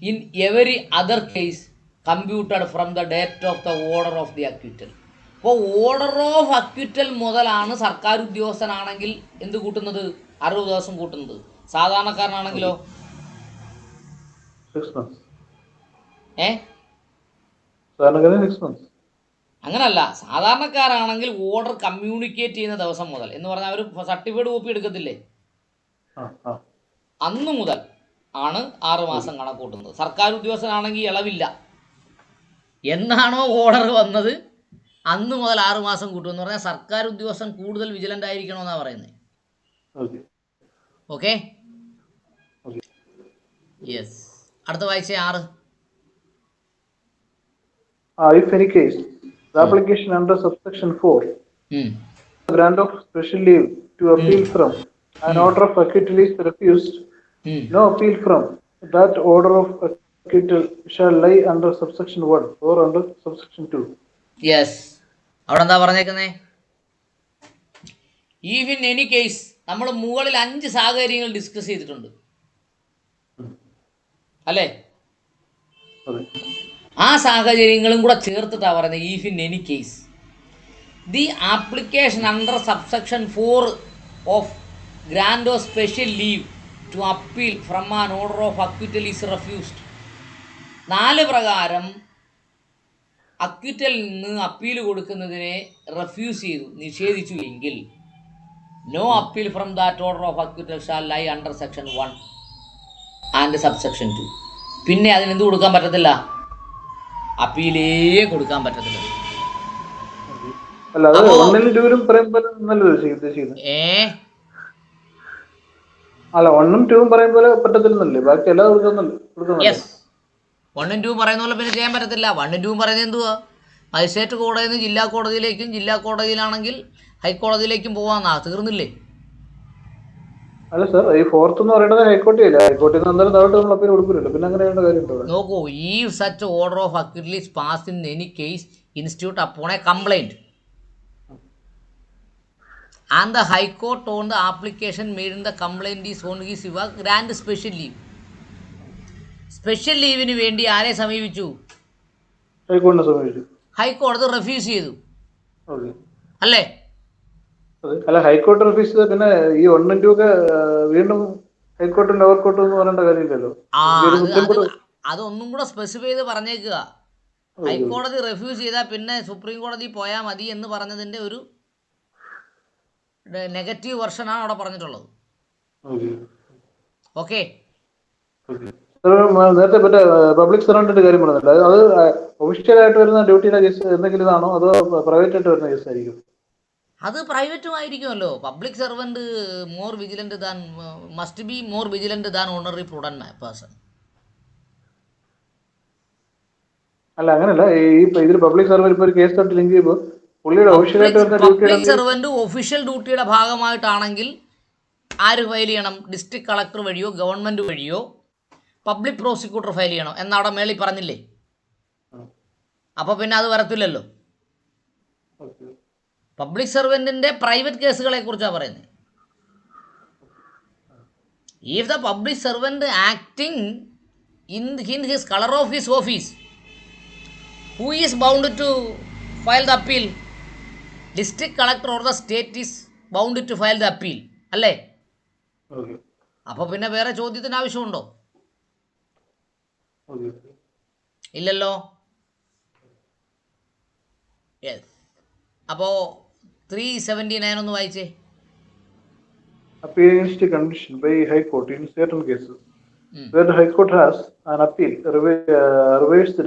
in every other case computed from the date of the order of the acquittal. അപ്പോൾ ഓർഡർ ഓഫ് അക്വിറ്റൽ മുതലാണ് സർക്കാർ ഉദ്യോഗസ്ഥനാണെങ്കിൽ എന്ത് കൂട്ടുന്നത്? 60 ദിവസം കൂട്ടുന്നത്. സാധാരണക്കാരനാണെങ്കിലോ 6 months. 6 months അങ്ങനല്ല. സാധാരണക്കാരാണെങ്കിൽ ഓർഡർ കമ്മ്യൂണിക്കേറ്റ് ചെയ്യുന്ന ദിവസം മുതൽ എന്ന് പറഞ്ഞാൽ അവർ സർട്ടിഫൈഡ് കോപ്പി എടുക്കത്തില്ലേ, അന്ന് മുതൽ ആണ് 6 മാസം കണക്കൂട്ടുന്നത്. സർക്കാർ ഉദ്യോഗസ്ഥനാണെങ്കിൽ ഇളവില്ല. എന്നാണോ ഓർഡർ വന്നത് അന്ന് മുതൽ 6 മാസം കൂട്ടുമെന്ന് പറഞ്ഞാൽ സർക്കാർ ഉദ്യോഗസ്ഥൻ കൂടുതൽ വിജിലൻ്റ് ആയിരിക്കണമെന്നാണ് പറയുന്നത്. Okay, yes. അടുത്ത വായിച്ചേ 6. If any case, the application under subsection 4, grant of special leave to appeal from an order of acquittal is refused, no appeal from that order of acquittal shall lie under subsection 1 or under subsection 2. Yes. അവിടെ എന്താ പറഞ്ഞേക്കുന്നേ? If in any case, നമ്മൾ മുകളിൽ 5 സാഹചര്യങ്ങൾ discuss ചെയ്തിട്ടുണ്ട് അല്ലേ? ആ സാഹചര്യങ്ങളും കൂടെ ചേർത്തിട്ടാണ് പറയുന്നത്. If in any case the application under subsection 4 of grant of special leave to appeal from an order of acquittal is refused. 4 പ്രകാരം അക്വിറ്റലിൽ നിന്ന് അപ്പീൽ കൊടുക്കുന്നതിനെ റെഫ്യൂസ് ചെയ്തു, നിഷേധിച്ചു എങ്കിൽ no appeal from that order of acquittal shall lie under section 1 and subsection 2. പിന്നെ അതിനെന്ത് കൊടുക്കാൻ പറ്റത്തില്ല? അപ്പീലേ കൊടുക്കാൻ പറ്റത്തില്ല. അല്ല 1 ഉം 2 ഉം പറയുമ്പോൾ പറ്റത്തില്ലെന്നല്ലേ? ബാക്കി എല്ലാം കൊടുക്കുന്നുണ്ട്. യെസ്, 1 ഉം 2 ഉം പറയുന്ന പോലെ പിന്നെ ചെയ്യാൻ പറ്റത്തില്ല. 1 ഉം 2 ഉം പറയുന്നത് എന്തുവാ? മജിസ്ട്രേറ്റ് കോടതിയിൽ നിന്ന് ജില്ലാ കോടതിയിലേക്കും, ജില്ലാ കോടതിയിലാണെങ്കിൽ ഹൈക്കോടതിയിലേക്കും പോവാന്നാ, തീർന്നില്ലേ? അല്ല സാർ, ഈ 4th എന്ന് പറയുന്നത് ഹൈക്കോടതിയല്ല. ഹൈക്കോടതിയിൽ നിന്ന് താഴോട്ട് നമ്മൾ അപ്പീൽ കൊടുക്കില്ലല്ലോ. പിന്നെ അങ്ങനെ വേണ്ട കാര്യമുണ്ടോ? നോക്കൂ, ഈ such order of acquittal is passed in any case institute upon a complaint and the high court on the application made in the complaint is on ഗീസ് ഇവ ഗ്രാൻഡ് സ്പെഷ്യൽ ലീവ്. സ്പെഷ്യൽ ലീവിന് വേണ്ടി ആരെ സമീപിച്ചു? ഹൈക്കോടതി റെഫ്യൂസ് ചെയ്തു അല്ലേ? അല്ല, ഹൈക്കോടതി റെഫ്യൂസ് ചെയ്ത പിന്നെ ഈ 1 ഉം 2 ഒക്കെ വീണ്ടും ഹൈക്കോർട്ടും ലോവർ കോർട്ടും എന്ന് പറയേണ്ട കാര്യമില്ലല്ലോ. അതൊന്നും കൂടെ സ്പെസിഫൈ ചെയ്ത് പറഞ്ഞേക്കുക. ഹൈക്കോടതി റെഫ്യൂസ് ചെയ്താൽ പിന്നെ സുപ്രീം കോടതി പോയാൽ മതി എന്ന് പറഞ്ഞതിൻ്റെ ഒരു നെഗറ്റീവ് വെർഷനാണ് അവിടെ പറഞ്ഞിട്ടുള്ളത്. ഓക്കെ, നേരത്തെ മറ്റേ പബ്ലിക് സർവന്റിന്റെ കാര്യം പറഞ്ഞില്ല. അത് ഒഫീഷ്യലായിട്ട് വരുന്ന ഡ്യൂട്ടിയുടെ കേസ് എന്തെങ്കിലും ആണോ, അതോ പ്രൈവറ്റ് ആയിട്ട് വരുന്ന കേസ് ആയിരിക്കും? അത് പ്രൈവറ്റും ആയിരിക്കുമല്ലോ. Public servant more vigilant than must be more vigilant than ordinary prudent person. അല്ല, അങ്ങനല്ല. ഈ ഇതിൽ പബ്ലിക് സർവന്റ് ഇപ്പോൾ ഒരു കേസ് തൊട്ട് ലിങ്ക് ചെയ്യുമ്പോൾ പുള്ളിയുടെ ഒഫീഷ്യലായിട്ട് വരുന്ന പബ്ലിക് സർവൻറ്റ് ഒഫീഷ്യൽ ഡ്യൂട്ടിയുടെ ഭാഗമായിട്ടാണെങ്കിൽ ആര് ഫയൽ ചെയ്യണം? ഡിസ്ട്രിക്ട് കളക്ടർ വഴിയോ ഗവൺമെൻറ് വഴിയോ പബ്ലിക് പ്രോസിക്യൂട്ടർ ഫയൽ ചെയ്യണം എന്നവിടെ മേളിൽ പറഞ്ഞില്ലേ? അപ്പോൾ പിന്നെ അത് വരത്തില്ലല്ലോ. പബ്ലിക് സർവൻറ്റിൻ്റെ പ്രൈവറ്റ് കേസുകളെ കുറിച്ചാണ് പറയുന്നത്. If the public servant acting in his color of his office, who is bound to file the appeal? District collector or the state is bound to file the appeal, അല്ലേ? അപ്പോൾ പിന്നെ വേറെ ചോദ്യത്തിന് ആവശ്യമുണ്ടോ? ഇല്ലല്ലോ. Yes. അപ്പോൾ 379 ഒന്ന് വായിച്ചേ. Appeal against a conviction by High Court in certain cases, where the High Court has an appeal reversed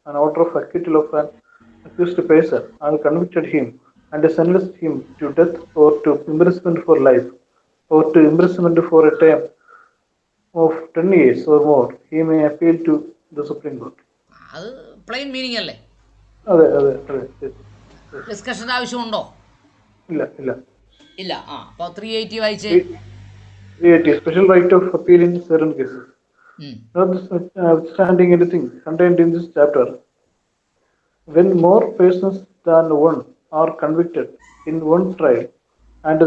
an order of acquittal of an accused person and convicted him and sentenced him to death or to imprisonment for life or to imprisonment for a term of 10 years or more, he may appeal to the Supreme Court. അത് plain meaning അല്ലേ? അതെ അതെ അതെ. ഡിസ്കഷൻ്റെ ആവശ്യമുണ്ടോ? ഇല്ല ഇല്ല ഇല്ല. അപ്പോൾ 380 വായിച്ചേ. 380 special right of appeal in certain cases. Notwithstanding anything contained in this chapter, when more persons than one are convicted in one trial and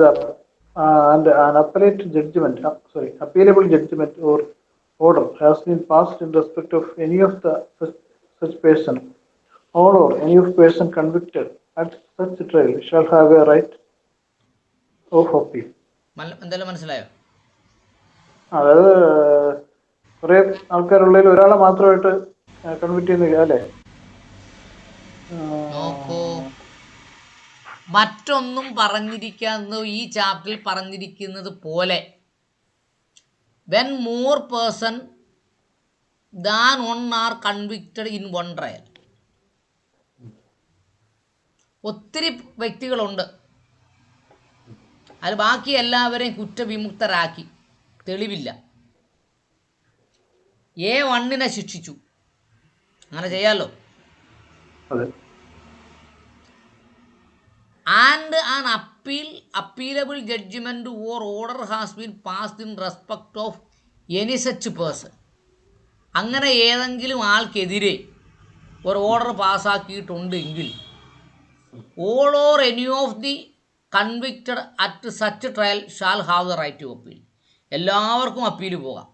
an appealable judgment or order has been passed in respect of any of the such person, or any of person convicted at such trial shall have a right of appeal. എന്തായാലും മനസ്സിലായോ? അതായത് കുറെ ആൾക്കാരുള്ളതിൽ ഒരാളെ മാത്രമായിട്ട് convict ചെയ്യുന്നില്ല അല്ലേ? നോക്കൂ, മറ്റൊന്നും പറഞ്ഞിരിക്കാന്ന് ഈ ചാപ്റ്ററിൽ പറഞ്ഞിരിക്കുന്നത് പോലെ when more person than one are convicted in one trial. ഒത്തിരി വ്യക്തികളുണ്ട്, അത് ബാക്കി എല്ലാവരെയും കുറ്റവിമുക്തരാക്കി, തെളിവില്ല, A1 ശിക്ഷിച്ചു. അങ്ങനെ ചെയ്യാമല്ലോ. And an appealable judgment or order has been passed in respect of any such person. അങ്ങനെ ഏതെങ്കിലും ആൾക്കെതിരെ ഒരു order പാസ്സാക്കിയിട്ടുണ്ടെങ്കിൽ all or any of the convicted at such trial shall have the right to appeal. എല്ലാവർക്കും appeal പോകാം.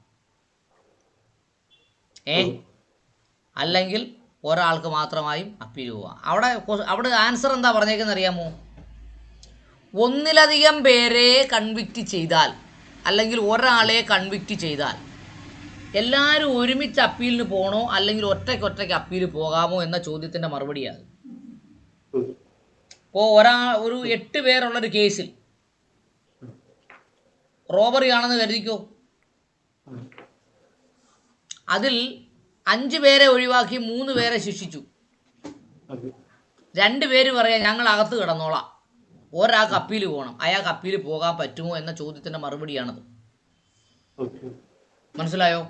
അല്ലെങ്കിൽ ഒരാൾക്ക് മാത്രമായും appeal പോകാം. അവിടെ answer എന്താ പറഞ്ഞേക്കെന്ന് അറിയാമോ? ഒന്നിലധികം പേരെ കൺവിക്റ്റ് ചെയ്താൽ അല്ലെങ്കിൽ ഒരാളെ കൺവിക്റ്റ് ചെയ്താൽ എല്ലാവരും ഒരുമിച്ച് അപ്പീലിന് പോകണോ അല്ലെങ്കിൽ ഒറ്റയ്ക്ക് അപ്പീൽ പോകാമോ എന്ന ചോദ്യത്തിൻ്റെ മറുപടിയാണ്. ഇപ്പോൾ ഒരു 8 പേരുള്ളൊരു കേസിൽ റോബറി ആണെന്ന് കരുതിക്കോ, അതിൽ 5 പേരെ ഒഴിവാക്കി 3 പേരെ ശിക്ഷിച്ചു. 2 പേര് പറയാം ഞങ്ങൾ അകത്ത് കിടന്നോളാം, ഒരാൾക്ക് അപ്പീൽ പോകണം, അയാൾക്ക് അപ്പീൽ പോകാൻ പറ്റുമോ എന്ന ചോദ്യത്തിൻ്റെ മറുപടിയാണത്. മനസ്സിലായോ?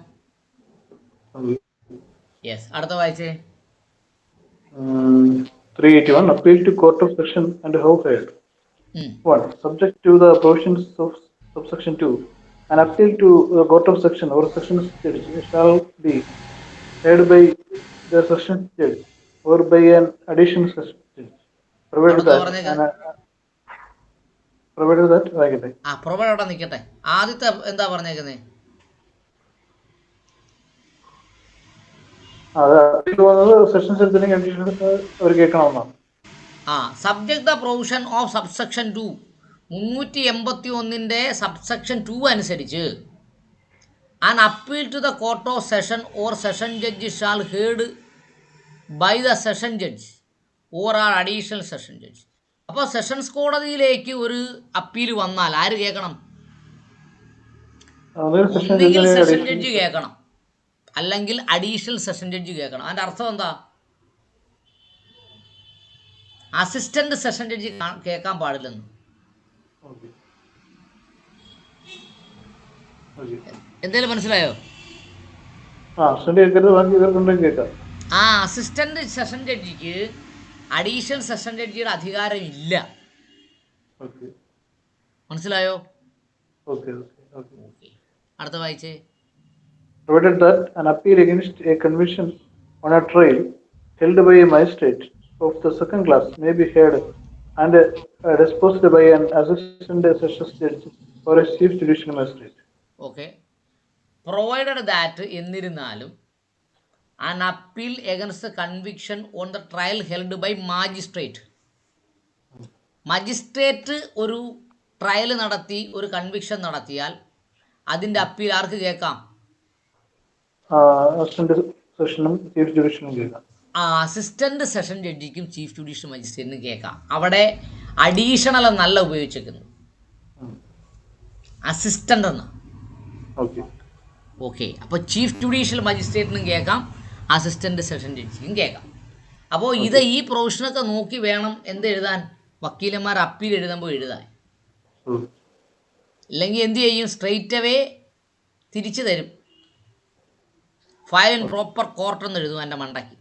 യെസ്. അടുത്ത വായിച്ചേ. 381 Appeal to Court of Session and how heard. 1. Subject to the provisions of subsection 2, an appeal to the Court of Section or Section Judge shall be heard by the Section Judge or by an additional Section Judge, provided that provide അവിടെ നിൽക്കട്ടെ. ആദ്യത്തെ എന്താ പറഞ്ഞേക്കുന്നത്? Subject the provision of subsection 2 381 subsection 2 അനുസരിച്ച് an appeal to the court of session or session judge shall heard by the session judge or an additional session judge. അപ്പോൾ sessions കോടതിയിലേക്ക് ഒരു appeal വന്നാൽ ആര് കേൾക്കണം? ഒന്നുകിൽ സെഷൻ ജഡ്ജ് കേൾക്കണം, അല്ലെങ്കിൽ അഡീഷണൽ സെഷൻ ജഡ്ജ് കേൾക്കണം. അതിൻ്റെ അർത്ഥം എന്താ? അസിസ്റ്റന്റ് സെഷൻ ജഡ്ജി കേൾക്കാൻ പാടില്ലെന്ന്. എന്തേലും മനസ്സിലായോ? ആ അസിസ്റ്റന്റ് സെഷൻ ജഡ്ജിക്ക് അഡീഷണൽ സെഷൻ ജഡ്ജിയുടെ അധികാരം ഇല്ല. മനസ്സിലായോ? അടുത്ത വായിച്ചേ. provided that an appeal against a conviction on a trial held by a magistrate of the second class may be heard and disposed by an assistant sessions judge or a chief judicial magistrate. Okay, provided that എന്നിരുന്നാലും an appeal against conviction on the trial held by magistrate. Magistrate ഒരു trial നടത്തി ഒരു conviction നടത്തിയാൽ അതിൻ്റെ appeal ആർക്ക് കേൾക്കാം? Assistant സെഷനും chief ജുഡീഷ്യലും കേൾക്കാം. Assistant session ജഡ്ജിക്കും chief judicial മജിസ്ട്രേറ്റിനും കേൾക്കാം. അവിടെ അഡീഷണൽ എന്നല്ല ഉപയോഗിച്ചിരിക്കുന്നത്, അസിസ്റ്റന്റ് എന്ന്. ഓക്കെ, അപ്പോൾ ചീഫ് ജുഡീഷ്യൽ മജിസ്ട്രേറ്റിനും കേൾക്കാം, അസിസ്റ്റന്റ് സെഷൻ ജഡ്ജിക്കും കേൾക്കാം. അപ്പോൾ ഇത് ഈ പ്രൊവിഷനൊക്കെ നോക്കി വേണം എന്ത് എഴുതാൻ, വക്കീലന്മാർ അപ്പീൽ എഴുതുമ്പോൾ എഴുതാൻ. ഇല്ലെങ്കിൽ എന്ത് ചെയ്യും, സ്ട്രെയിറ്റ് അവേ തിരിച്ചു തരും, ഫയൽ ഇൻ പ്രോപ്പർ കോർട്ട് എന്ന് എഴുതും എൻ്റെ മണ്ടയ്ക്ക്.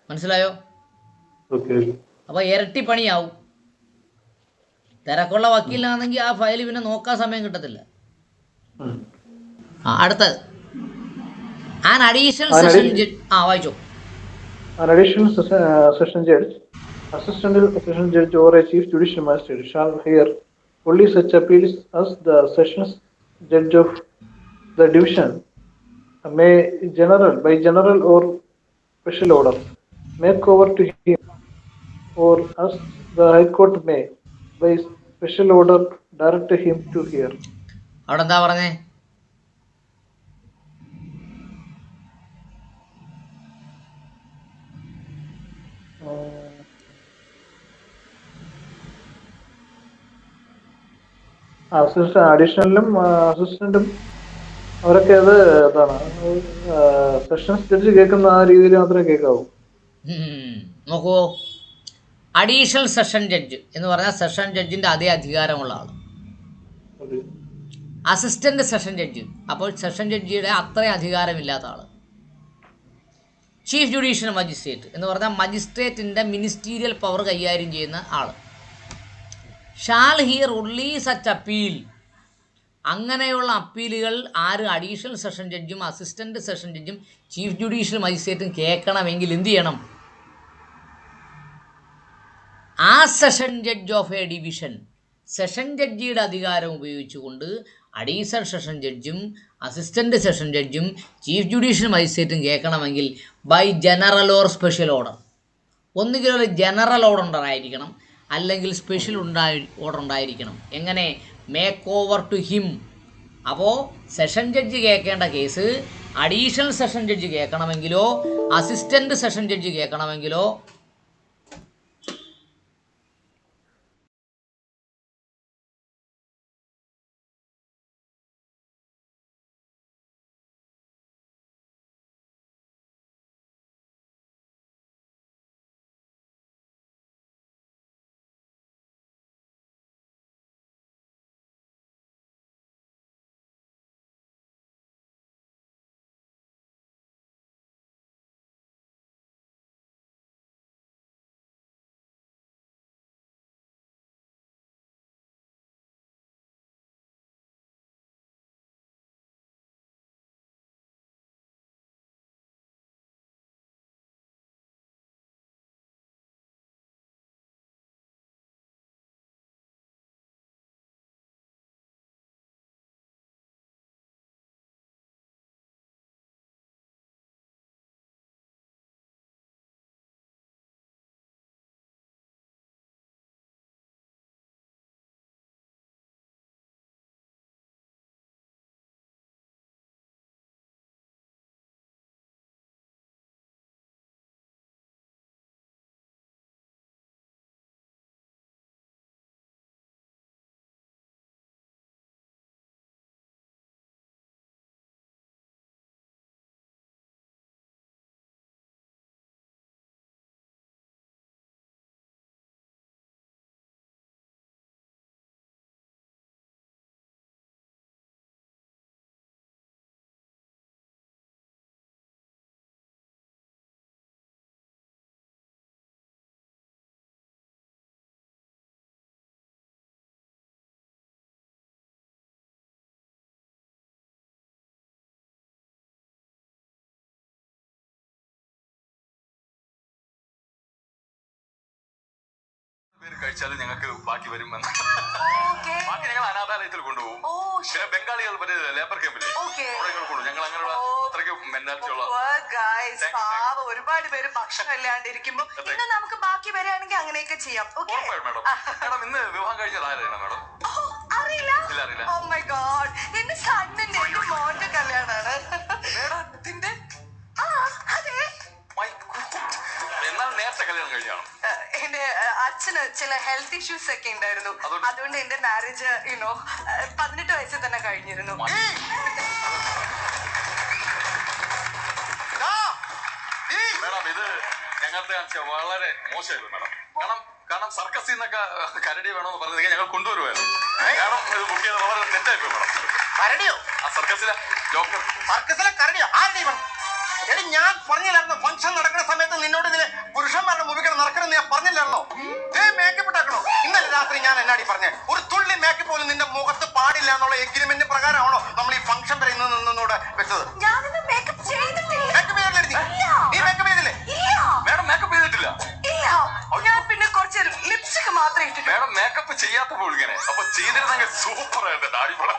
മനസ്സിലായോ? അപ്പോൾ ഇരട്ടി പണിയാവും. തിരക്കുള്ള വക്കീലാണെങ്കിൽ ആ ഫയൽ പിന്നെ നോക്കാൻ സമയം കിട്ടത്തില്ല. അടുത്തത് ആൻ അഡീഷണൽ സെഷൻ ജഡ്ജ്. വായിച്ചോ. An additional session judge, assistant session judge, or a chief judicial magistrate shall hear only such appeals as the sessions judge of the division may by general or special order make over to him, or as the High Court may by special order direct him to hear. അവിടെ എന്താ പറഞ്ഞേ? അഡീഷണലും അസിസ്റ്റന്റും അവരൊക്കെ അത് എന്താണ് sessions judge കേൾക്കുന്ന ആ രീതിയിൽ മാത്രമേ കേൾക്കാവൂ. നോക്കൂ, അഡീഷണൽ സെഷൻ ജഡ്ജ് എന്ന് പറഞ്ഞാൽ സെഷൻ ജഡ്ജിന്റെ അതേ അധികാരമുള്ള ആൾ. അസിസ്റ്റന്റ് സെഷൻ ജഡ്ജ് അപ്പോൾ സെഷൻ ജഡ്ജിയുടെ അത്രയും അധികാരമില്ലാത്ത ആൾ. ചീഫ് ജുഡീഷ്യൽ മജിസ്ട്രേറ്റ് എന്ന് പറഞ്ഞാൽ മജിസ്ട്രേറ്റിൻ്റെ മിനിസ്റ്റീരിയൽ പവർ കൈകാര്യം ചെയ്യുന്ന ആൾ. Shall hear only such appeal. അങ്ങനെയുള്ള അപ്പീലുകൾ ആര്? അഡീഷണൽ സെഷൻ ജഡ്ജും അസിസ്റ്റന്റ് സെഷൻ ജഡ്ജും ചീഫ് ജുഡീഷ്യൽ മജിസ്ട്രേറ്റും കേൾക്കണമെങ്കിൽ എന്ത് ചെയ്യണം? ആ session judge of a division, session ജഡ്ജിയുടെ അധികാരം ഉപയോഗിച്ചുകൊണ്ട് അഡീഷണൽ സെഷൻ ജഡ്ജും അസിസ്റ്റന്റ് സെഷൻ ജഡ്ജും ചീഫ് ജുഡീഷ്യൽ മജിസ്ട്രേറ്റും കേൾക്കണമെങ്കിൽ by general or special order. ഒന്നുകിൽ ഒരു ജനറൽ ഓർഡർ ആയിരിക്കണം, അല്ലെങ്കിൽ സ്പെഷ്യൽ ഓർഡർ ഉണ്ടായിരിക്കണം. എങ്ങനെ? Make over to him. അപ്പോൾ സെഷൻ ജഡ്ജി കേൾക്കേണ്ട കേസ് അഡീഷണൽ സെഷൻ ജഡ്ജി കേൾക്കണമെങ്കിലോ അസിസ്റ്റന്റ് സെഷൻ ജഡ്ജി കേൾക്കണമെങ്കിലോ കഴിച്ചാലും ഞങ്ങൾക്ക് ബാക്കി വരുമെന്ന്. ഓക്കേ. ബാക്കി ഞങ്ങൾ അനാഥാലയത്തിൽ കൊണ്ടുപോകും. ഓ, പിന്നെ ബംഗാളികൾ മറ്റേ ലേബർ ക്യാമ്പില്ലേ, ഓക്കേ. അവിടെ കൊണ്ടുപോകും. ഞങ്ങൾ അങ്ങനെയുള്ള അത്രയ്ക്ക് മെന്റാലിറ്റി ഉള്ള ഗൈസ്, Thank you, പാവം ഒരുപാട് പേര് ഭക്ഷണം ഇല്ലാണ്ടിരിക്കുമ്പോ ഇന്ന് നമുക്ക് ബാക്കി വരികയാണെങ്കിൽ അങ്ങനെയൊക്കെ ചെയ്യാം. ഓക്കേ. ഉറപ്പായും മാഡം. മാഡം ഇന്ന് വിവാഹം കഴിഞ്ഞത് ആരാണ് മാഡം? ഓ, അറിയില്ല. ഇല്ല, അറിയില്ല. ഓ മൈ ഗോഡ്, എന്റെ സണ്ണിന്റെ എന്റെ മോന്റെ കല്യാണാണ്. മേഡത്തിന്റെ? ആ, അതെ. My God. എന്നാൽ നേരത്തെ കല്യാണം കഴിഞ്ഞാണോ? എന്റെ അച്ഛന് ചില ഹെൽത്ത് ഇഷ്യൂസ് ഒക്കെ ഉണ്ടായിരുന്നു. അതുകൊണ്ട് എന്റെ മാരേജ് 18 വയസ്സിൽ തന്നെ കഴിഞ്ഞിരുന്നു. മേഡം, ഇത് ഞങ്ങളുടെ വളരെ മോശമായിരുന്നു മേഡം. കാരണം സർക്കസിൽ നിന്നൊക്കെ കരടി വേണമെന്ന് പറഞ്ഞത് ഞങ്ങൾ കൊണ്ടുവരുമായിരുന്നു. കാരണം ഇത് ബുക്ക് ചെയ്ത് വളരെ തെറ്റായിപ്പോയി മേഡം. കരടിയോ? ആ സർക്കസിലെ ജോക്കർ. സർക്കസിലെ കരടിയോ? ആരുടെ ഇവൻ? എടി, ഞാൻ പറഞ്ഞില്ലായിരുന്നു ഫംഗ്ഷൻ നടക്കുന്ന സമയത്ത് നിന്നോട് ഇതിലെ പുരുഷന്മാരുടെ മുമ്പിൽ നടക്കണം ഞാൻ പറഞ്ഞില്ലായിരുന്നോ? മേക്കപ്പ് ഇട്ടാക്കണോ? ഇന്നലെ രാത്രി ഞാൻ എന്നാടി പറഞ്ഞേ, ഒരു തുള്ളി മേക്കപ്പ് പോലും നിന്റെ മുഖത്ത് പാടില്ല എന്നുള്ള എഗ്രിമെന്റ് പ്രകാരമാണോ നമ്മൾ ഈ ഫംഗ്ഷൻ വരെ നിന്നോട് വെച്ചത്? ഞാനിന്ന് മേക്കപ്പ് ചെയ്തിട്ടില്ല. മേക്കപ്പ് ചെയ്തില്ലേ? നീ മേക്കപ്പ് ചെയ്തില്ലേ? മേഡം മേക്കപ്പ് ചെയ്തിട്ടില്ല. ഞാൻ പിന്നെ കുറച്ച് ലിപ്സ്റ്റിക് മാത്രമേ ഇട്ടിട്ടുള്ളൂ. മേഡം മേക്കപ്പ് ചെയ്യാത്തപ്പോൾ ഇങ്ങനെ അപ്പൊ ചെയ്തിരുന്നെങ്കിൽ സൂപ്പർ ആയിട്ട് അടിപൊളി.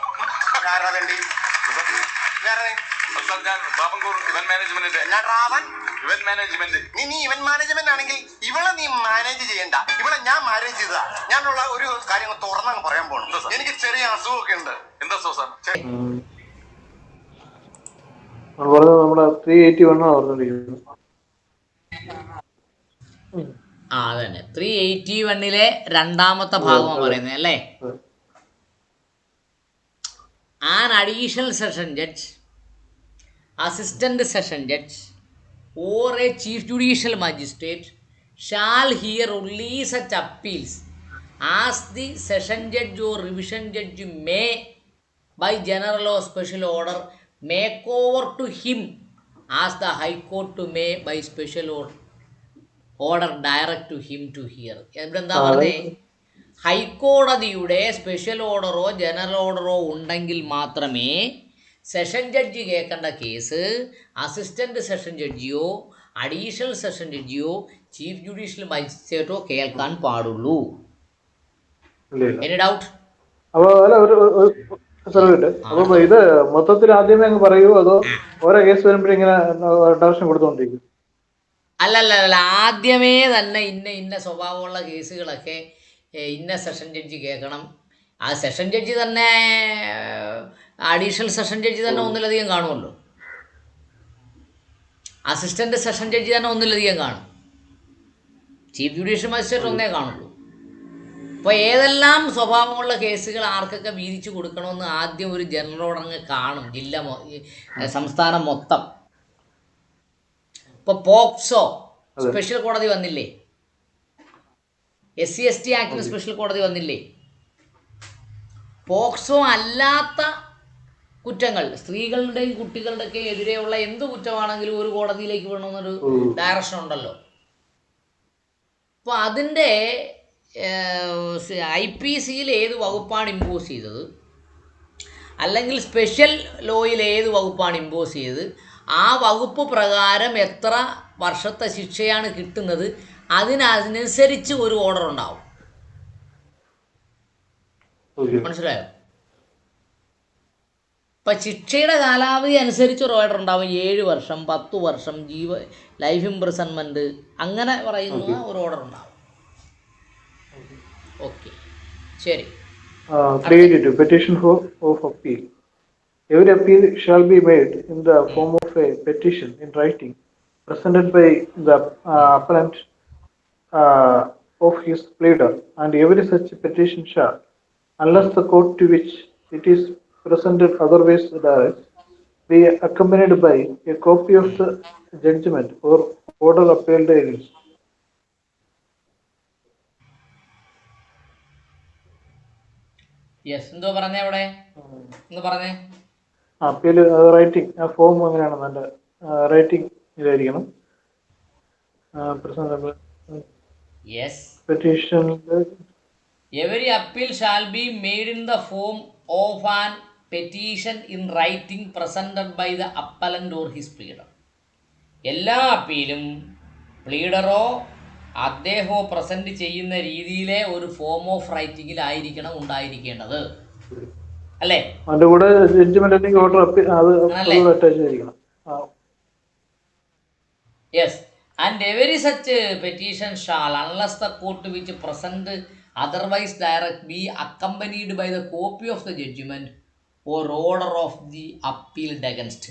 സാർ, ഞാൻ ട്രാവൻകൂർ ഇവന്റ് മാനേജ്മെന്റിന്റെ. Event management. നീ ഇവന്റ് മാനേജ്മെന്റ് ആണെങ്കിൽ ഇവളെ നീ മാനേജ് ചെയ്യണ്ട. ഇവളെ ഞാൻ മാനേജ് ചെയ്തതാ. ഞാനുള്ള ഒരു കാര്യം തുറന്നങ്ങ് പറയാൻ പോകണം. എനിക്ക് ചെറിയ അസുഖമൊക്കെ ഉണ്ട്. എന്താ സോ സാർ? നമ്മുടെ 381 പറഞ്ഞിരിക്കുന്നത്. ആ അതന്നെ 381 രണ്ടാമത്തെ ഭാഗമാണ് പറയുന്നത് അല്ലേ. An additional session judge, assistant session judge or a chief judicial magistrate shall hear only such appeals as the session judge or revision judge may by general or special order make over to him as the high court to may by special order direct to him to hear. ഇവിടെ എന്താ പറഞ്ഞേ? ഹൈക്കോടതിയുടെ special ഓർഡറോ general ഓർഡറോ ഉണ്ടെങ്കിൽ മാത്രമേ session ജഡ്ജി കേൾക്കേണ്ട case assistant session ജഡ്ജിയോ അഡീഷണൽ സെഷൻ ജഡ്ജിയോ ചീഫ് ജുഡീഷ്യൽ മജിസ്ട്രേറ്റോ കേൾക്കാൻ പാടുള്ളൂ. Any doubt? അപ്പൊ അപ്പൊ ഇത് മൊത്തത്തിൽ ആദ്യമേ അങ്ങ് പറയൂ, അതോ ഓരോ കേസ് വരുമ്പോഴും ഇങ്ങനെ ഡയറക്ഷൻ കൊടുത്തോണ്ടിരിക്കും? അല്ലല്ല, ആദ്യമേ തന്നെ ഇന്ന സ്വഭാവമുള്ള കേസുകളൊക്കെ ഇന്ന സെഷൻ ജഡ്ജി കേൾക്കണം. ആ സെഷൻ ജഡ്ജി തന്നെ അഡീഷണൽ സെഷൻ ജഡ്ജി തന്നെ ഒന്നിലധികം കാണുമല്ലോ, അസിസ്റ്റന്റ് സെഷൻ ജഡ്ജി തന്നെ ഒന്നിലധികം കാണും, ചീഫ് ജുഡീഷ്യൽ മജിസ്ട്രേറ്റ് ഒന്നേ കാണുള്ളൂ. അപ്പോൾ ഏതെല്ലാം സ്വഭാവമുള്ള കേസുകൾ ആർക്കൊക്കെ വീതിച്ചു കൊടുക്കണമെന്ന് ആദ്യം ഒരു ജനറൽ ഓർഡർ അങ്ങ് കാണും, സംസ്ഥാനം മൊത്തം. ഇപ്പോൾ പോക്സോ സ്പെഷ്യൽ കോടതി വന്നില്ലേ, SC/ST ആക്ടിന് സ്പെഷ്യൽ കോടതി വന്നില്ലേ. പോക്സോ അല്ലാത്ത കുറ്റങ്ങൾ, സ്ത്രീകളുടെയും കുട്ടികളുടെയൊക്കെ എതിരെയുള്ള എന്ത് കുറ്റമാണെങ്കിലും ഒരു കോടതിയിലേക്ക് വിടണമെന്നൊരു ഡയറക്ഷൻ ഉണ്ടല്ലോ. അപ്പോൾ അതിൻ്റെ IPCയിൽ ഏത് വകുപ്പാണ് ഇമ്പോസ് ചെയ്തത്, അല്ലെങ്കിൽ സ്പെഷ്യൽ ലോയിൽ ഏത് വകുപ്പാണ് ഇമ്പോസ് ചെയ്തത്, ആ വകുപ്പ് പ്രകാരം എത്ര വർഷത്തെ ശിക്ഷയാണ് കിട്ടുന്നത്, അതിനനുസരിച്ച് ഒരു ഓർഡർ ഉണ്ടാവും. മനസ്സിലായോ? ഇപ്പം ശിക്ഷയുടെ കാലാവധി അനുസരിച്ച് ഒരു ഓർഡർ ഉണ്ടാവും. 7 വർഷം, 10 വർഷം, ലൈഫ് ഇംപ്രിസൺമെൻറ്റ്, അങ്ങനെ പറയുന്ന ഒരു ഓർഡർ ഉണ്ടാവും. ഓക്കെ, ശരി. 382 petition of appeal. Every appeal shall be made in the form of a petition in writing presented by the appellant of his pleader, and every such petition shall, unless the court to which it is presented otherwise directs, be accompanied by a copy of the judgment or order appealed against. Yes, എന്തോ പറഞ്ഞേ അവിടെ, എന്ന് പറഞ്ഞേ. Appeal writing, ആ form അങ്ങനെയാണ്, നല്ല writing ഇതായിരിക്കണം. Yes, petition every appeal shall be made in the form of an petition in writing presented by the appellant or his pleader. എല്ലാ അപ്പീലും പ്ലീഡറോ അദ്ദേഹം പ്രസന്റ് ചെയ്യുന്ന രീതിയിലെ ഒരു ഫോം ഓഫ് റൈറ്റിംഗിലായിരിക്കണം ഉണ്ടായിരിക്കേണ്ടത്, അല്ലേ? അതിന്റെ കൂടെ ജഡ്ജ്മെന്റ് അല്ലെങ്കിൽ ഓർഡർ അത് ആണല്ലേ? അറ്റാച്ച് ചെയ്തിരിക്കണം. Yes. And every such petition shall unless the court which present otherwise direct be accompanied by the copy of the judgment or order of the appealed against.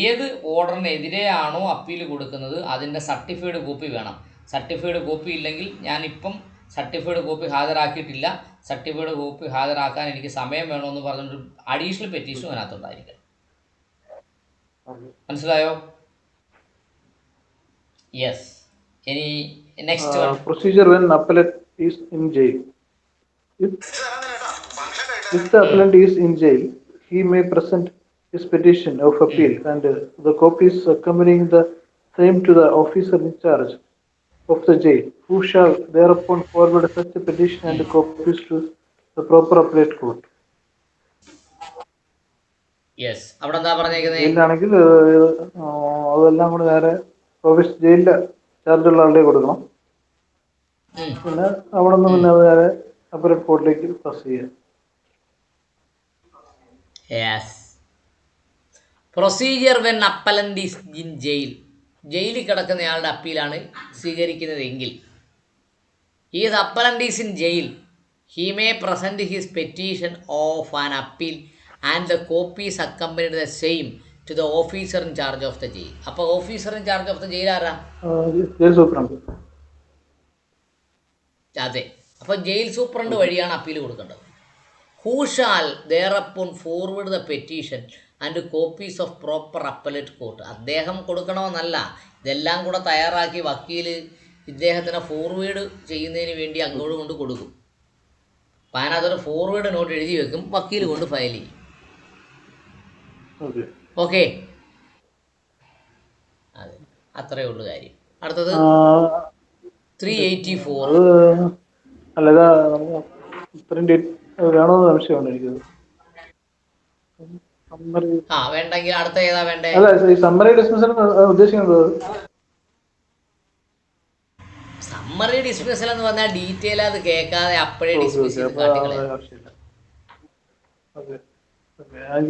ഏത് ഓർഡറിനെതിരെയാണോ appeal കൊടുക്കുന്നത് അതിൻ്റെ certified copy വേണം. Certified copy ഇല്ലെങ്കിൽ ഞാനിപ്പം certified copy ഹാജരാക്കിയിട്ടില്ല, certified copy ഹാജരാക്കാൻ എനിക്ക് സമയം വേണമെന്ന് പറഞ്ഞൊരു അഡീഷണൽ പെറ്റീഷൻ അതിനകത്തുണ്ടായിരിക്കണം. മനസ്സിലായോ? യെസ്. ഇനി next procedure when appellate is in jail. If the appellant is in jail, he may present his petition of appeal and the copies accompanying the same to the officer in charge of the jail, who shall thereupon forward such a petition and copies to the proper appellate court. Yes. അവിടെ എന്താ പറഞ്ഞേക്കുന്നത്? ജയിലിലാണെങ്കിൽ അതെല്ലാം കൂടെ നേരെ office ജയിലിലെ ചാർജുള്ള ആളുടെ കൊടുക്കണം. പിന്നെ അവിടെ നിന്ന് പിന്നെ അത് നേരെ അപ്പലറ്റ് കോർട്ടിലേക്ക് പാസ് ചെയ്യാം. Yes. Procedure when appellant is in jail. ജയിലിൽ കിടക്കുന്നയാളുടെ അപ്പീലാണ് സ്വീകരിക്കുന്നതെങ്കിൽ is appellant is in jail, he may present his petition of an appeal and the copies accompanied the same to the officer in charge of the jail. അപ്പോൾ officer in charge of the jail ആരാ? Jail superintendent. അതെ. അപ്പോൾ jail superintendent വഴിയാണ് appeal കൊടുക്കേണ്ടത്. Who shall thereupon forward the petition and copies of proper appellate court. അദ്ദേഹം കൊടുക്കണമെന്നല്ല, ഇതെല്ലാം കൂടെ തയ്യാറാക്കി വക്കീൽ ഇദ്ദേഹത്തിന് ഫോർവേഡ് ചെയ്യുന്നതിന് വേണ്ടി അങ്ങോട്ട് കൊണ്ട് കൊടുക്കും. അപ്പം അതിനകത്തൊരു ഫോർവേഡ് നോട്ട് എഴുതി വെക്കും, വക്കീൽ കൊണ്ട് ഫയൽ ചെയ്യും. ഓക്കെ, അതെ, അത്രയേ ഉള്ളൂ കാര്യം. അടുത്തത് 384. അല്ല, വേണമെന്ന് സംശയമുണ്ട് എനിക്ക്. വേണ്ടെങ്കിൽ അടുത്ത ഏതാ വേണ്ടേ? അല്ല, ഈ സമ്മറി ഡിസ്മിസൽ ഉദ്ദേശിക്കുന്നത് സമ്മറി ഡിസ്മിസൽ എന്ന് പറഞ്ഞാൽ ഡീറ്റെയിൽ അത് കേൾക്കാതെ അപ്പോഴേ ഡിസ്മിസ്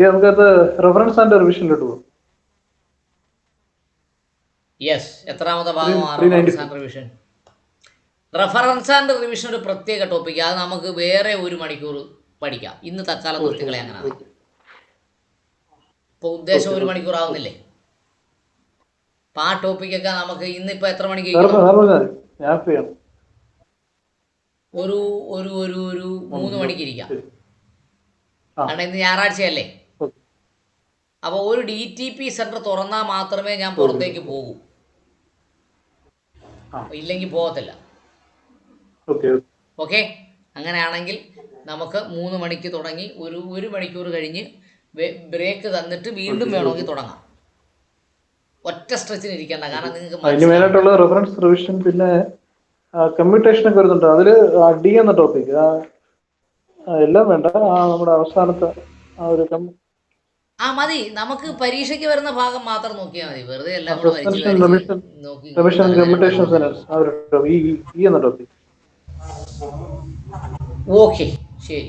നമുക്കത് റെഫറൻസ് ആൻഡ് റിവിഷനിലോട്ട് പോകും. യെസ്. എത്രാമത്തെ ഭാഗമാണ് reference and revision? Reference and revision ഒരു പ്രത്യേക ടോപ്പിക്, അത് നമുക്ക് വേറെ 1 മണിക്കൂർ പഠിക്കാം. ഇന്ന് തൽക്കാലം നിർത്തികളെ അങ്ങനെയാണ്. ഇപ്പോൾ ഉദ്ദേശം 1 മണിക്കൂർ ആവുന്നില്ലേ? അപ്പം ആ ടോപ്പിക്കൊക്കെ നമുക്ക് ഇന്നിപ്പോൾ എത്ര മണിക്ക് ഒരു 3 മണിക്ക് ഇരിക്കാം. കാരണം ഇന്ന് ഞായറാഴ്ചയല്ലേ. അപ്പോൾ ഒരു DTP സെൻറ്റർ തുറന്നാൽ മാത്രമേ ഞാൻ പുറത്തേക്ക് പോകൂ, ഇല്ലെങ്കിൽ പോകത്തില്ല. ഓക്കെ, അങ്ങനെയാണെങ്കിൽ നമുക്ക് 3 മണിക്ക് തുടങ്ങി ഒരു മണിക്കൂർ കഴിഞ്ഞ് ബ്രേക്ക് തന്നിട്ട് വീണ്ടും വേണമെങ്കിൽ തുടങ്ങാം. ഒറ്റ സ്ട്രെച്ചിന് ഇരിക്കേണ്ട, കാരണം നിങ്ങൾക്ക് മെയിനായിട്ടുള്ള റെഫറൻസ് റിവിഷൻ, പിന്നെ കമ്മ്യൂട്ടേഷൻ ഒക്കെ വരുന്നുണ്ട്. അതിൽ ഡി എന്ന ടോപ്പിക് എല്ലാം വേണ്ട, നമ്മുടെ അവസാനത്തെ ഒരു മതി. നമുക്ക് പരീക്ഷയ്ക്ക് വരുന്ന ഭാഗം മാത്രം നോക്കിയാൽ മതി, വെറുതെ എല്ലാം നോക്കി. ഓക്കെ, ശരി.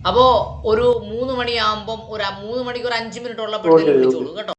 അപ്പോൾ ഒരു 3 മണിയാകുമ്പം ഒരു 3 മണിക്ക് ഒരു 5 മിനിറ്റ് ഉള്ളപ്പോഴത്തേക്ക് വിളിച്ചോളൂ കേട്ടോ.